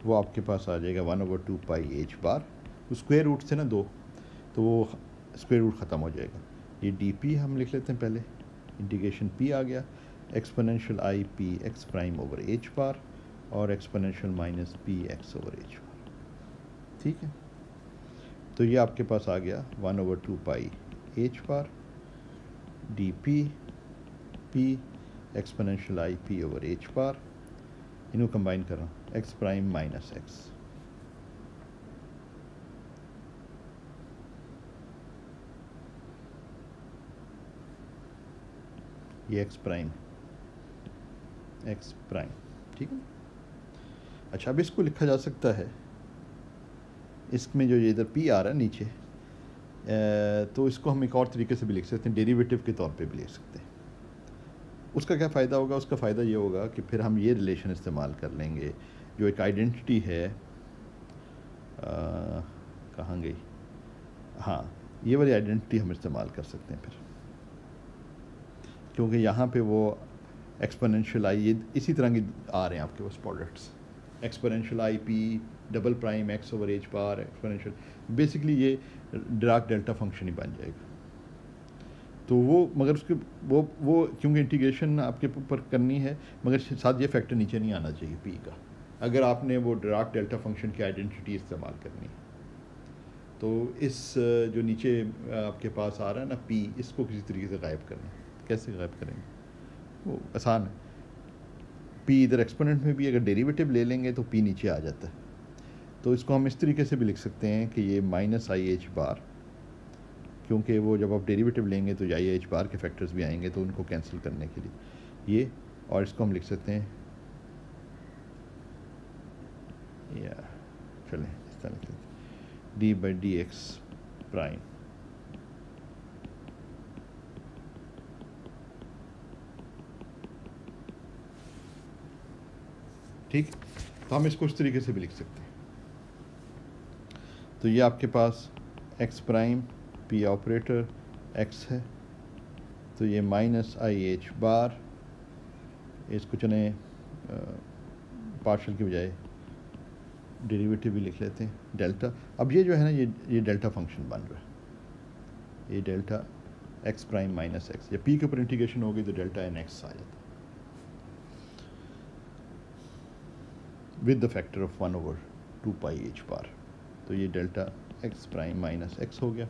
वो आपके पास आ जाएगा 1/2 पाई एच बार। स्क्वायर रूट से ना 2, तो वो स्क्वायर रूट ख़त्म हो जाएगा। ये डी पी हम लिख लेते हैं पहले, इंटीग्रेशन पी आ गया, एक्सपोनेंशियल आई P X prime over H bar और exponential minus P X over H bar. ठीक है, तो ये आपके पास आ गया 1/2 pi H bar D P P exponential आई पी ओवर एच बार, इनको कंबाइन कर रहा हूँ, एक्स प्राइम माइनस एक्स, ये एक्स प्राइम, ठीक है। अच्छा, अब इसको लिखा जा सकता है, इसमें जो ये इधर पी आ रहा है नीचे, तो इसको हम एक और तरीके से भी लिख सकते हैं, डेरिवेटिव के तौर पे भी लिख सकते हैं। उसका क्या फ़ायदा होगा, उसका फ़ायदा ये होगा कि फिर हम ये रिलेशन इस्तेमाल कर लेंगे, जो एक आइडेंटिटी है, कहाँ गई, हाँ, ये वाली आइडेंटिटी हम इस्तेमाल कर सकते हैं फिर, क्योंकि यहाँ पे वो एक्सपोनेंशियल आई, ये इसी तरह की आ रहे हैं आपके पास प्रोडक्ट्स, एक्सपोनेंशियल आई p double prime x over H bar exponential, basically ये डिराक डेल्टा फंक्शन ही बन जाएगा। तो वो मगर उसके वो क्योंकि इंटीग्रेशन आपके ऊपर करनी है, मगर साथ ये फैक्टर नीचे नहीं आना चाहिए पी का, अगर आपने वो डिराक डेल्टा फंक्शन की आइडेंटिटी इस्तेमाल करनी है। तो इस जो नीचे आपके पास आ रहा है ना पी, इसको किसी तरीके से गायब करना है। कैसे गायब करेंगे, वो आसान है। पी इधर एक्सपोनेंट में भी अगर डेरिवेटिव ले लेंगे तो पी नीचे आ जाता है। तो इसको हम इस तरीके से भी लिख सकते हैं कि ये माइनस आई एच बार, क्योंकि वो जब आप डेरिवेटिव लेंगे तो आई एच बार के फैक्टर्स भी आएंगे, तो उनको कैंसिल करने के लिए ये, और इसको हम लिख सकते हैं, या चलें इस तरह लिख सकते हैं, D by D x prime ठीक। तो हम इसको इस तरीके से भी लिख सकते हैं। तो ये आपके पास x prime p operator x है, तो ये माइनस आई एच बार, इसको चले पार्शल की बजाय डेरिवेटिव भी लिख लेते हैं डेल्टा। अब ये जो है ना, ये डेल्टा फंक्शन बन रहा है, ये delta x prime minus x, या पी के ऊपर इंटीग्रेशन होगी तो डेल्टा एन एक्स आ जाता है with the factor of 1/2 pi H bar. तो ये delta x prime minus x हो गया।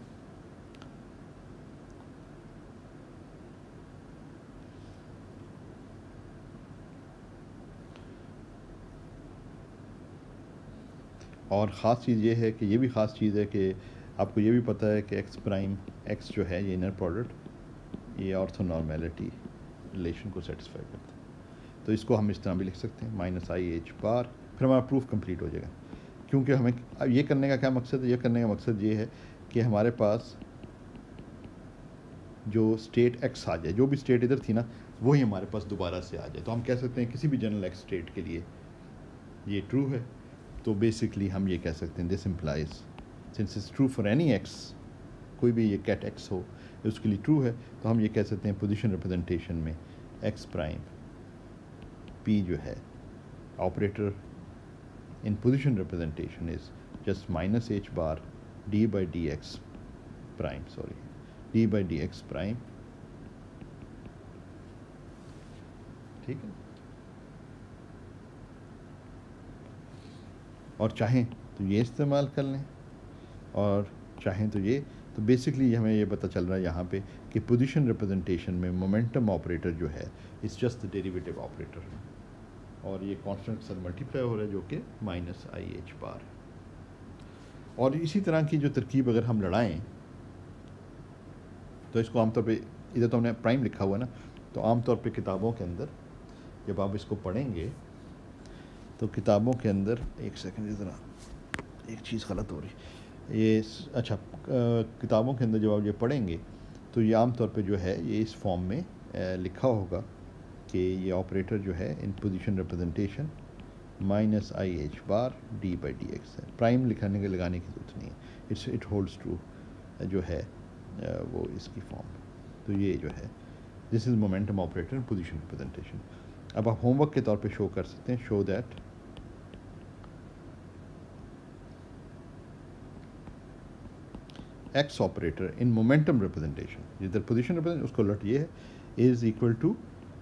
और ख़ास चीज़ ये है कि ये भी ख़ास चीज़ है कि आपको ये भी पता है कि एक्स प्राइम एक्स जो है, ये इनर प्रोडक्ट, ये ऑर्थोनॉर्मेलिटी रिलेशन को सेटिस्फाई करता है। तो इसको हम इस तरह भी लिख सकते हैं, माइनस आई एच बार, फिर हमारा प्रूफ कंप्लीट हो जाएगा। क्योंकि हमें अब ये करने का क्या मकसद है, ये करने का मकसद ये है कि हमारे पास जो स्टेट एक्स आ जाए, जो भी स्टेट इधर थी ना, वही हमारे पास दोबारा से आ जाए। तो हम कह सकते हैं किसी भी जनरल एक्स स्टेट के लिए ये ट्रू है। तो बेसिकली हम ये कह सकते हैं, this implies since is true for any x, कोई भी ये कैट एक्स हो उसके लिए ट्रू है, तो हम ये कह सकते हैं पोजीशन रिप्रेजेंटेशन में एक्स प्राइम पी जो है operator in position representation is just minus H bar D by D ex prime, sorry D by D x prime. ठीक है, और चाहें तो ये इस्तेमाल कर लें और चाहें तो ये। तो बेसिकली हमें ये पता चल रहा है यहाँ पे कि पोजीशन रिप्रेजेंटेशन में मोमेंटम ऑपरेटर जो है it's just the derivative operator, और ये कांस्टेंट सर मल्टीप्लाई हो रहा है जो कि माइनस आई एच बार है। और इसी तरह की जो तरकीब अगर हम लड़ाएँ तो इसको आमतौर पे इधर तो हमने प्राइम लिखा हुआ है ना, तो आमतौर पे किताबों के अंदर जब आप इसको पढ़ेंगे तो किताबों के अंदर, एक सेकंड ज़रा एक चीज़ गलत हो रही ये, अच्छा किताबों के अंदर जब आप ये पढ़ेंगे तो ये आमतौर पे जो है ये इस फॉर्म में लिखा होगा कि ये ऑपरेटर जो है इन position representation minus I H bar D by D x है। प्राइम लिखाने के लगाने की जरूरत नहीं है, इट होल्ड्स ट्रू जो है वो इसकी फॉर्म। तो ये जो है this is momentum operator in position representation. अब आप होमवर्क के तौर पे शो कर सकते हैं, show that x operator in momentum representation, जिधर पोजीशन रिप्रेजेंट उसको उलट ये है, इज़ इक्वल टू,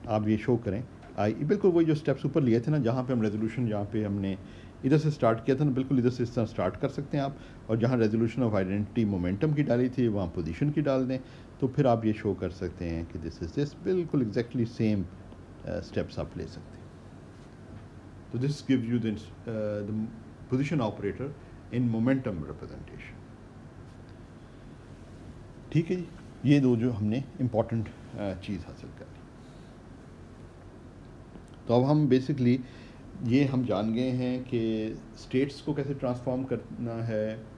आप ये शो करें आई, बिल्कुल वही जो स्टेप्स ऊपर लिए थे ना, जहाँ पे हम रेजोल्यूशन, जहाँ पे हमने इधर से स्टार्ट किया था ना, बिल्कुल इधर से इस तरह स्टार्ट कर सकते हैं आप, और जहाँ रेजोल्यूशन ऑफ आइडेंटिटी मोमेंटम की डाली थी वहाँ पोजीशन की डाल दें, तो फिर आप ये शो कर सकते हैं कि दिस इज दिस, बिल्कुल एग्जैक्टली सेम स्टेप्स आप ले सकते हैं। तो this gives you the position operator in momentum representation. ठीक है जी, ये दो जो हमने इम्पॉर्टेंट चीज़ हासिल कर ली। तो अब हम बेसिकली ये हम जान गए हैं कि स्टेट्स को कैसे ट्रांसफॉर्म करना है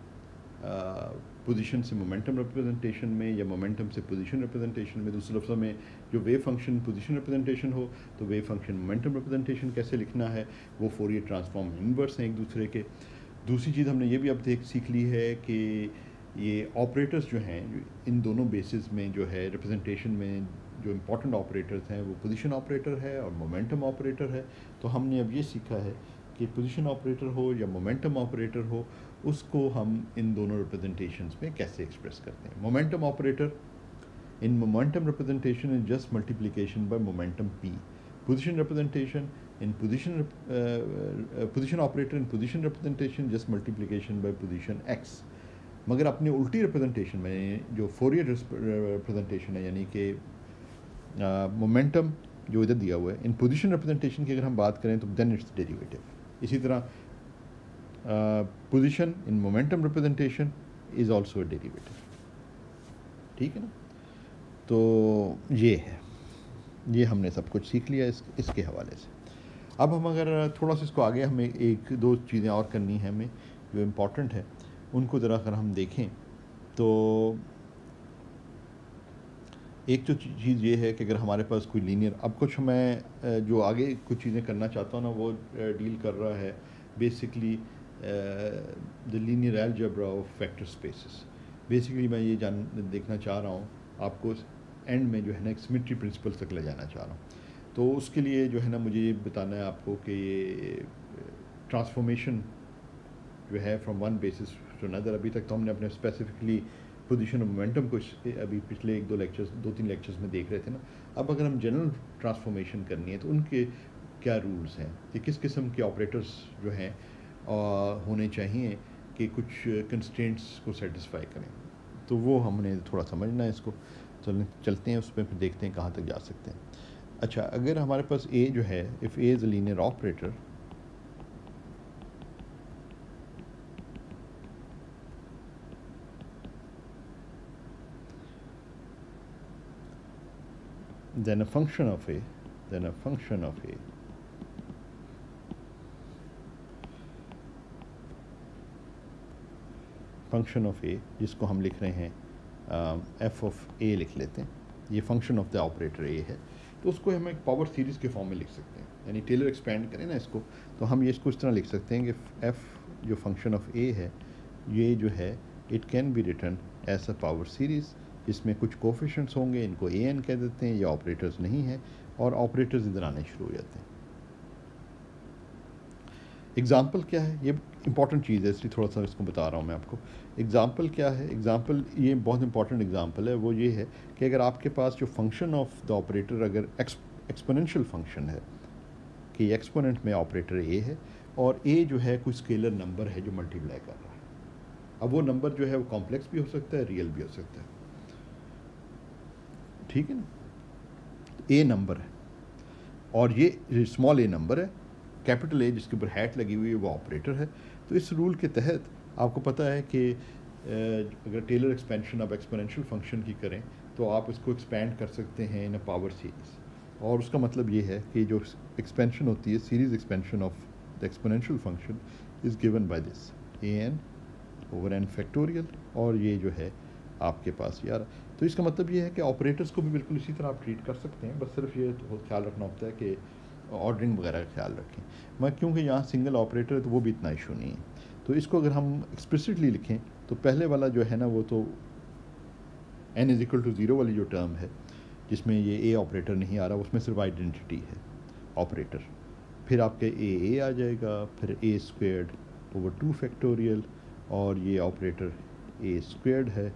पोजीशन से मोमेंटम रिप्रेजेंटेशन में या मोमेंटम से पोजीशन रिप्रेजेंटेशन में। दूसरे लफ्ज़ों में जो वेव फंक्शन पोजीशन रिप्रेजेंटेशन हो तो वेव फंक्शन मोमेंटम रिप्रेजेंटेशन कैसे लिखना है, वो फोरियर ट्रांसफॉर्म इनवर्स हैं एक दूसरे के। दूसरी चीज़ हमने ये भी अब सीख ली है कि ये ऑपरेटर्स जो हैं इन दोनों बेसिस में जो है रिप्रेजेंटेशन में जो इम्पोर्टेंट ऑपरेटर्स हैं वो पोजीशन ऑपरेटर है और मोमेंटम ऑपरेटर है। तो हमने अब ये सीखा है कि पोजीशन ऑपरेटर हो या मोमेंटम ऑपरेटर हो, उसको हम इन दोनों रिप्रेजेंटेशंस में कैसे एक्सप्रेस करते हैं। Momentum operator in momentum representation is just multiplication bye momentum P. Position representation in position operator in position representation just multiplication bye position x. मगर अपनी उल्टी रिप्रेजेंटेशन में जो फोरियर रिप्रेजेंटेशन है, यानी कि मोमेंटम जो इधर दिया हुआ है, इन पोजीशन रिप्रेजेंटेशन की अगर हम बात करें तो देन इट्स डेरिवेटिव। इसी तरह position in momentum representation is also a derivative. ठीक है ना, तो ये है, ये हमने सब कुछ सीख लिया इसके हवाले से। अब हम अगर थोड़ा सा इसको आगे हमें एक दो चीज़ें और करनी है हमें जो इम्पॉर्टेंट है, उनको ज़रा अगर हम देखें तो एक तो चीज़ ये है कि अगर हमारे पास कोई लीनियर, अब कुछ मैं जो आगे कुछ चीज़ें करना चाहता हूँ ना वो डील कर रहा है basically the linear algebra of vector spaces. Basically मैं ये देखना चाह रहा हूँ आपको एंड में जो है ना एक सिमेट्री प्रिंसिपल तक ले जाना चाह रहा हूँ। तो उसके लिए जो है ना मुझे ये बताना है आपको कि ये ट्रांसफॉर्मेशन जो है from one basis to another. अभी तक तो हमने अपने स्पेसिफिकली पोजीशन और मोमेंटम को अभी पिछले एक दो तीन लेक्चर्स में देख रहे थे ना। अब अगर हम जनरल ट्रांसफॉर्मेशन करनी है तो उनके क्या रूल्स हैं कि किस किस्म के ऑपरेटर्स जो हैं होने चाहिए कि कुछ कंस्ट्रेंट्स को सेटिस्फाई करें, तो वो हमने थोड़ा समझना है इसको। चलते हैं उस पर, फिर देखते हैं कहाँ तक जा सकते हैं। अच्छा, अगर हमारे पास ए जो है, if A is a linear operator, then a function of a जिसको हम लिख रहे हैं एफ ऑफ ए लिख लेते हैं, ये फंक्शन ऑफ द ऑपरेटर ए है, तो उसको हम एक पावर सीरीज़ के फॉर्म में लिख सकते हैं। यानी टेलर एक्सपेंड करें ना इसको, तो हम ये इसको इस तरह लिख सकते हैं कि एफ जो फंक्शन ऑफ ए है, ये जो है it can be written as a power series. इसमें कुछ कोफिशिएंट्स होंगे, इनको ए एन कह देते हैं, ये ऑपरेटर्स नहीं है, और ऑपरेटर्स इधर आने शुरू हो जाते हैं। एग्ज़ाम्पल क्या है, ये इंपॉर्टेंट चीज़ है इसलिए थोड़ा सा इसको बता रहा हूँ मैं आपको। एग्ज़ाम्पल क्या है, एग्ज़ाम्पल ये बहुत इंपॉर्टेंट एग्ज़ाम्पल है, वो ये है कि अगर आपके पास जो फंक्शन ऑफ द ऑपरेटर अगर एक्सपोनेंशियल फंक्शन है कि एक्सपोनेंट में ऑपरेटर ए है और ए जो है कोई स्केलर नंबर है जो मल्टीप्लाई कर रहा है। अब वो नंबर जो है वो कॉम्प्लेक्स भी हो सकता है, रियल भी हो सकता है, ठीक है ना। ए नंबर है और ये स्मॉल ए नंबर है, कैपिटल ए जिसके ऊपर हैट लगी हुई है वो ऑपरेटर है। तो इस रूल के तहत आपको पता है कि अगर टेलर एक्सपेंशन आप एक्सपोनेंशियल फंक्शन की करें तो आप इसको एक्सपेंड कर सकते हैं इन अ पावर सीरीज़। और उसका मतलब ये है कि जो एक्सपेंशन होती है, series expansion of the exponential function is given by this an over n factorial, और ये जो है आपके पास यार। तो इसका मतलब ये है कि ऑपरेटर्स को भी बिल्कुल इसी तरह आप ट्रीट कर सकते हैं, बस सिर्फ ये तो ख्याल रखना होता है कि ऑर्डरिंग वगैरह का ख्याल रखें। मैं क्योंकि यहाँ सिंगल ऑपरेटर है तो वो भी इतना इशू नहीं है। तो इसको अगर हम एक्सप्लिसिटली लिखें तो पहले वाला जो है ना वो तो n is equal to zero वाली जो टर्म है जिसमें ये ए ऑपरेटर नहीं आ रहा, उसमें सिर्फ आइडेंटिटी है ऑपरेटर। फिर आपके ए आ जाएगा, फिर ए स्क्वेयर्ड ओवर 2 फैक्टोरियल, और ये ऑपरेटर ए स्क्वेयर्ड है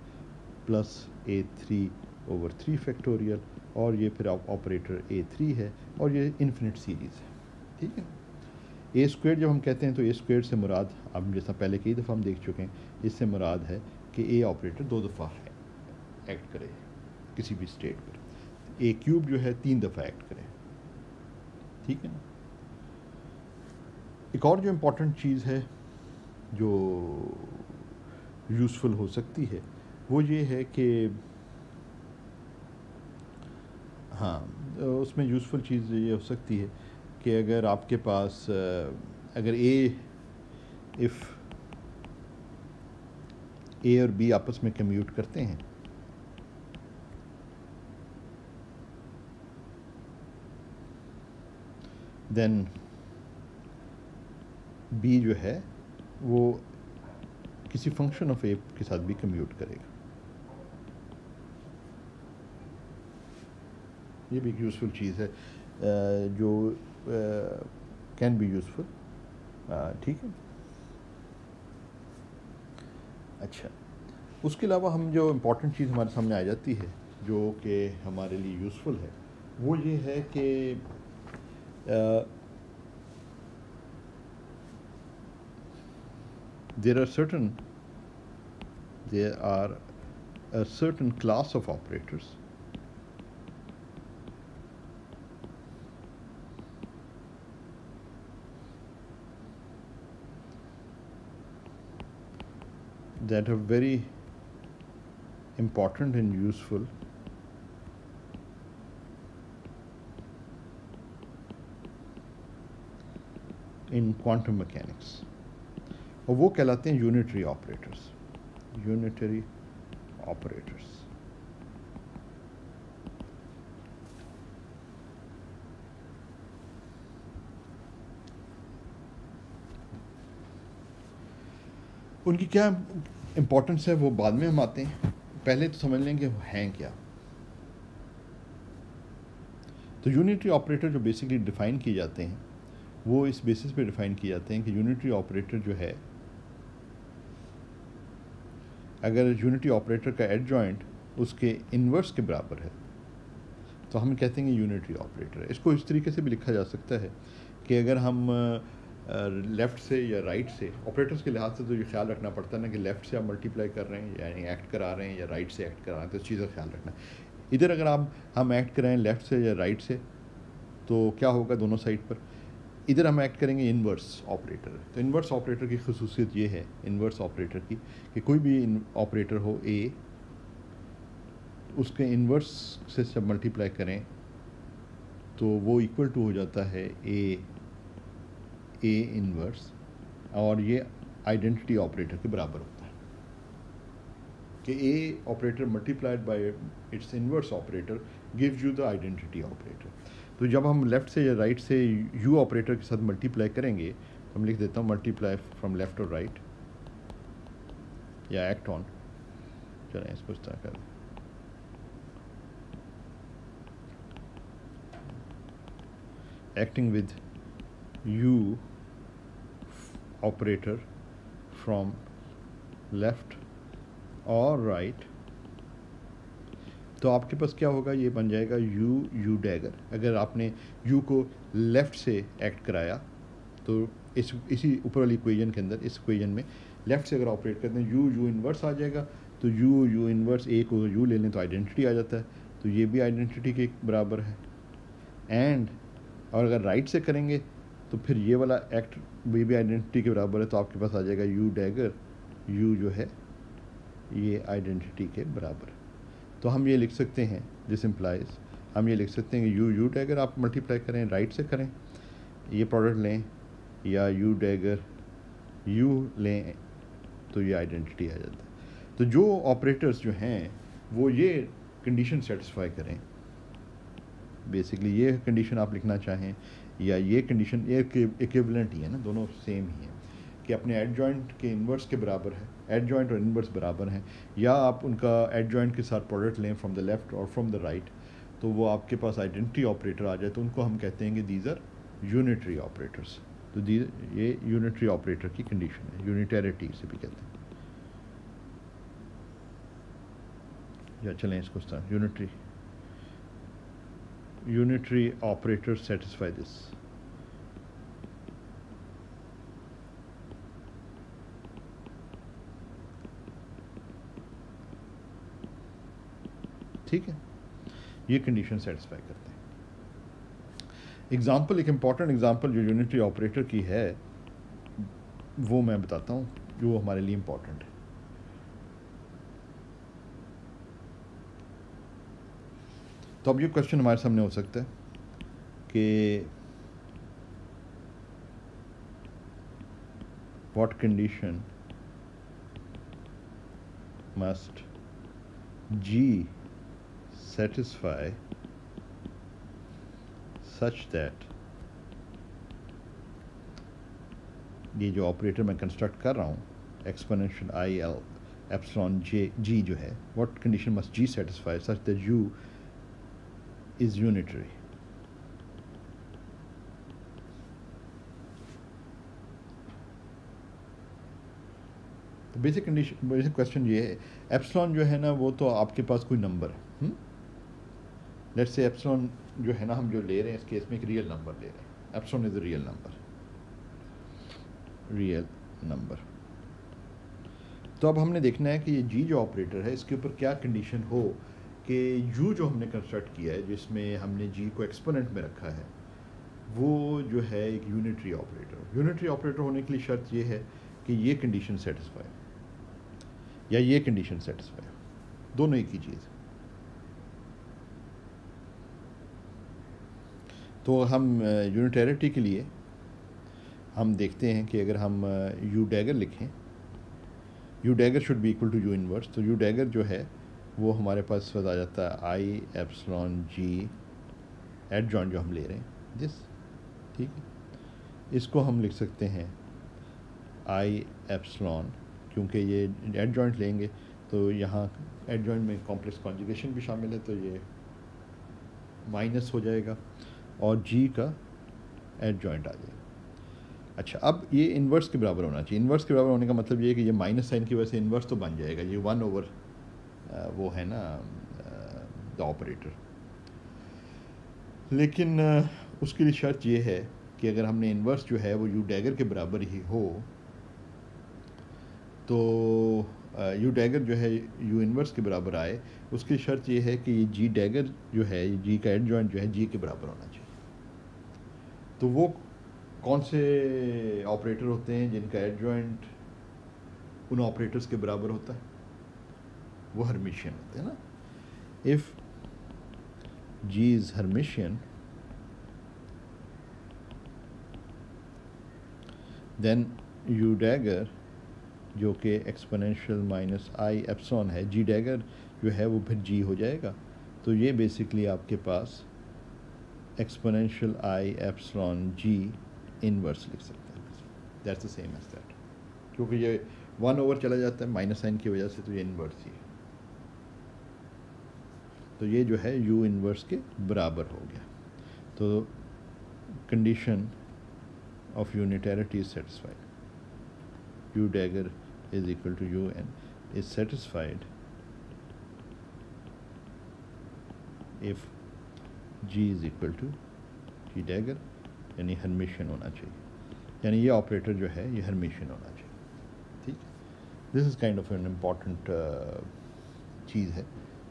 प्लस A3 ओवर 3 फैक्टोरियल, और ये फिर ऑपरेटर A3 है, और ये इन्फिनिट सीरीज़ है। ठीक है, ए स्क्वेयर जब हम कहते हैं तो ए स्क्वेयर से मुराद, अब जैसा पहले कई दफ़ा हम देख चुके हैं, इससे मुराद है कि ए ऑपरेटर 2 दफ़ा एक्ट करे किसी भी स्टेट पर, ए क्यूब जो है 3 दफ़ा एक्ट करे। ठीक है ना। एक और जो इम्पोर्टेंट चीज़ है जो यूज़फुल हो सकती है वो ये है कि हाँ, उसमें यूज़फुल चीज़ ये हो सकती है कि अगर आपके पास अगर इफ़ ए और बी आपस में कम्यूट करते हैं देन बी जो है वो किसी फंक्शन ऑफ ए के साथ भी कम्यूट करेगा। ये भी एक यूज़फुल चीज़ है जो कैन बी यूज़फुल। ठीक है। अच्छा, उसके अलावा हम जो इम्पोर्टेंट चीज़ हमारे सामने आ जाती है जो कि हमारे लिए यूज़फुल है वो ये है कि there are a certain class of operators that are very important and useful in quantum mechanics, और वो कहलाते हैं यूनिटरी ऑपरेटर्स। यूनिटरी ऑपरेटर्स उनकी क्या इम्पोर्टेंस है वो बाद में हम आते हैं, पहले तो समझ लेंगे वो हैं क्या। तो यूनिटरी ऑपरेटर जो बेसिकली डिफ़ाइन किए जाते हैं वो इस बेसिस पे डिफ़ाइन किए जाते हैं कि यूनिटरी ऑपरेटर जो है, अगर यूनिटरी ऑपरेटर का एडजॉइंट उसके इन्वर्स के बराबर है तो हम कहते हैं यूनिटरी ऑपरेटर। इसको इस तरीके से भी लिखा जा सकता है कि अगर हम लेफ़्ट से या राइट से, ऑपरेटर्स के लिहाज से तो ये ख्याल रखना पड़ता है ना कि लेफ़्ट से आप मल्टीप्लाई कर रहे हैं यानी एक्ट करा रहे हैं, या राइट से एक्ट करा रहे हैं, तो इस चीज़ का ख्याल रखना। इधर अगर हम एक्ट कराएँ लेफ़्ट से या राइट से तो क्या होगा दोनों साइड पर, इधर हम एक्ट करेंगे इन्वर्स ऑपरेटर। तो इन्वर्स ऑपरेटर की खसूसियत ये है इन्वर्स ऑपरेटर की कि कोई भी ऑपरेटर हो ए, उसके इन्वर्स से जब मल्टीप्लाई करें तो वो इक्वल टू हो जाता है ए इन्वर्स, और ये आइडेंटिटी ऑपरेटर के बराबर होता है कि a operator multiplied by its inverse operator gives you the identity operator. तो जब हम लेफ़्ट से या राइट से यू ऑपरेटर के साथ मल्टीप्लाई करेंगे, हम लिख देता हूँ मल्टीप्लाई फ्रॉम लेफ़्ट और राइट, या एक्ट ऑन, चलें इसको इस तरह कर, acting with you operator from left और राइट, तो आपके पास क्या होगा, ये बन जाएगा यू डैगर। अगर आपने यू को लेफ़्ट से एक्ट कराया तो इसी ऊपर वाली इक्वेशन के अंदर, इस इक्वेशन में लेफ़्ट से अगर ऑपरेट करते हैं यू इन्वर्स आ जाएगा, तो यू इन्वर्स ए को यू ले लें तो आइडेंटिटी आ जाता है, तो ये भी आइडेंटिटी के बराबर है। एंड और अगर राइट से करेंगे तो फिर ये वाला एक्ट भी आइडेंटिटी के बराबर है, तो आपके पास आ जाएगा यू डैगर, यू जो है ये आइडेंटिटी के बराबर है। तो हम ये लिख सकते हैं, दिस इम्प्लाइज, हम ये लिख सकते हैं कि यू डैगर आप मल्टीप्लाई करें, राइट से करें, ये प्रोडक्ट लें, या यू डैगर यू लें, तो ये आइडेंटिटी आ जाता है। तो जो ऑपरेटर्स जो हैं वो ये कंडीशन सेटिस्फाई करें, बेसिकली ये कंडीशन आप लिखना चाहें या ये कंडीशन, ये इक्विवेलेंट ही है ना, दोनों सेम ही है कि अपने एडजॉइंट के इन्वर्स के बराबर है, एडजॉइंट और इन्वर्स बराबर हैं, या आप उनका एडजॉइंट के साथ प्रोडक्ट लें फ्रॉम द लेफ़्ट और फ्रॉम द राइट, तो वो आपके पास आइडेंटिटी ऑपरेटर आ जाए, तो उनको हम कहते हैं कि दीज आर यूनिटरी ऑपरेटर्स। तो ये यूनिटरी ऑपरेटर की कंडीशन है, यूनिटैरिटी से भी कहते हैं। या चलें इसको यूनिटरी ऑपरेटर सेटिस्फाई दिस। ठीक है, ये कंडीशन सेटिस्फाई करते हैं। एग्जाम्पल, एक इम्पॉर्टेंट एग्जाम्पल जो यूनिटरी ऑपरेटर की है वो मैं बताता हूँ, जो हमारे लिए इम्पॉर्टेंट है। तो अब ये क्वेश्चन हमारे सामने हो सकता है कि what condition must G satisfy such that, ये जो ऑपरेटर मैं कंस्ट्रक्ट कर रहा हूँ exponential I L epsilon G जो है, what condition must G satisfy such that U is unitary. तो बेसिक कंडीशन, बेसिक क्वेश्चन ये है, एप्सिलॉन जो है ना वो तो आपके पास कोई नंबर है, लेट्स से एप्सिलॉन जो है ना हम जो ले रहे हैं इस केस में एक रियल नंबर ले रहे हैं, epsilon is a real number. तो अब हमने देखना है कि ये जी जो ऑपरेटर है इसके ऊपर क्या कंडीशन हो कि यू जो हमने कंस्ट्रक्ट किया है जिसमें हमने जी को एक्सपोनेंट में रखा है वो जो है एक यूनिटरी ऑपरेटर। यूनिटरी ऑपरेटर होने के लिए शर्त ये है कि ये कंडीशन सेटिस्फाई या ये कंडीशन सेटिस्फाई, दोनों एक ही चीज़। तो हम यूनिटैरिटी के लिए हम देखते हैं कि अगर हम यू डैगर लिखें, U dagger should be equal to U inverse, तो यू डैगर जो है वो हमारे पास आ जाता है आई एप्सिलॉन जी एडजॉइंट जो हम ले रहे हैं दिस। ठीक है, इसको हम लिख सकते हैं आई एप्सिलॉन, क्योंकि ये एडजॉइंट लेंगे तो यहाँ एडजॉइंट में कॉम्प्लेक्स कॉन्जुगेशन भी शामिल है, तो ये माइनस हो जाएगा और जी का एडजॉइंट आ जाएगा। अच्छा, अब ये इन्वर्स के बराबर होना चाहिए। इन्वर्स के बराबर होने का मतलब ये है कि ये माइनस साइन की वजह से इन्वर्स तो बन जाएगा, ये 1 ओवर वो है ना द ऑपरेटर। लेकिन उसके लिए शर्त ये है कि अगर हमने इन्वर्स जो है वो यू डैगर के बराबर ही हो, तो यू डैगर जो है यू इन्वर्स के बराबर आए, उसकी शर्त ये है कि ये जी डैगर जो है, जी का एडजॉइंट जो है जी के बराबर होना चाहिए। तो वो कौन से ऑपरेटर होते हैं जिनका एडजॉइंट उन ऑपरेटर्स के बराबर होता है? वो हर्मिशियन होते हैं ना। If G is Hermitian then U dagger जो कि एक्सपोनेंशियल माइनस आई एप्सिलॉन है, जी डैगर जो है वो फिर जी हो जाएगा। तो ये बेसिकली आपके पास exponential I epsilon G inverse लिख सकते हैं, that's the same as that, क्योंकि ये 1 ओवर चला जाता है माइनस साइन की वजह से, तो ये इनवर्स ही है। तो ये जो है यू इनवर्स के बराबर हो गया। तो condition of unitarity is satisfied, u dagger is equal to un is satisfied if g is equal to g dagger, यानी हर्मिशियन होना चाहिए, यानी ये ऑपरेटर जो है ये हर्मिशियन होना चाहिए। ठीक है, this is kind of an important चीज़ है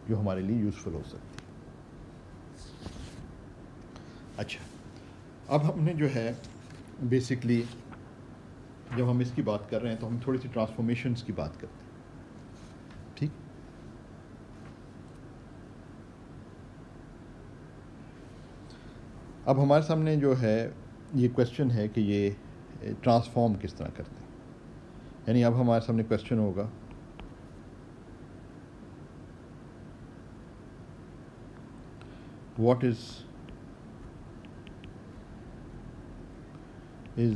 जो हमारे लिए यूज़फुल हो सकती है। अच्छा, अब हमने जो है बेसिकली जब हम इसकी बात कर रहे हैं तो हम थोड़ी सी ट्रांसफॉर्मेशंस की बात करते हैं। ठीक, अब हमारे सामने जो है ये क्वेश्चन है कि ये ट्रांसफॉर्म किस तरह करते हैं, यानी अब हमारे सामने क्वेश्चन होगा what is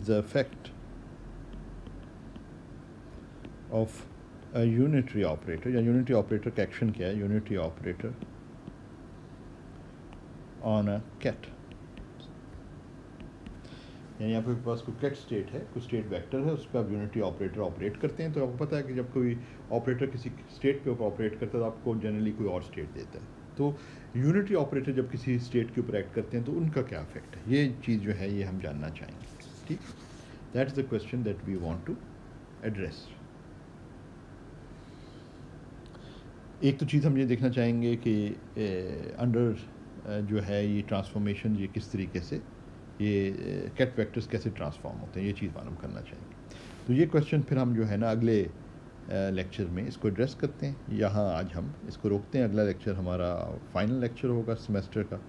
the effect of a unitary operator, या unitary operator का एक्शन क्या है, unitary operator on a ket, यानी आपके पास कोई केट स्टेट है, कोई स्टेट वेक्टर है, उस पर आप यूनिटरी ऑपरेटर ऑपरेट करते हैं। तो आपको पता है कि जब कोई ऑपरेटर किसी स्टेट पे ऑपरेट करता है तो आपको जनरली कोई और स्टेट देता है। तो यूनिटरी ऑपरेटर जब किसी स्टेट के ऊपर एक्ट करते हैं तो उनका क्या इफेक्ट है, ये चीज़ जो है ये हम जानना चाहेंगे। ठीक, that is the question that we want to address. एक तो चीज़ हम ये देखना चाहेंगे कि अंडर जो है ये ट्रांसफॉर्मेशन ये किस तरीके से ये केट वेक्टर्स कैसे ट्रांसफॉर्म होते हैं, ये चीज़ मालूम करना चाहेंगे। तो ये क्वेश्चन फिर हम जो है ना अगले लेक्चर में इसको एड्रेस करते हैं। यहाँ आज हम इसको रोकते हैं, अगला लेक्चर हमारा फाइनल लेक्चर होगा सेमेस्टर का।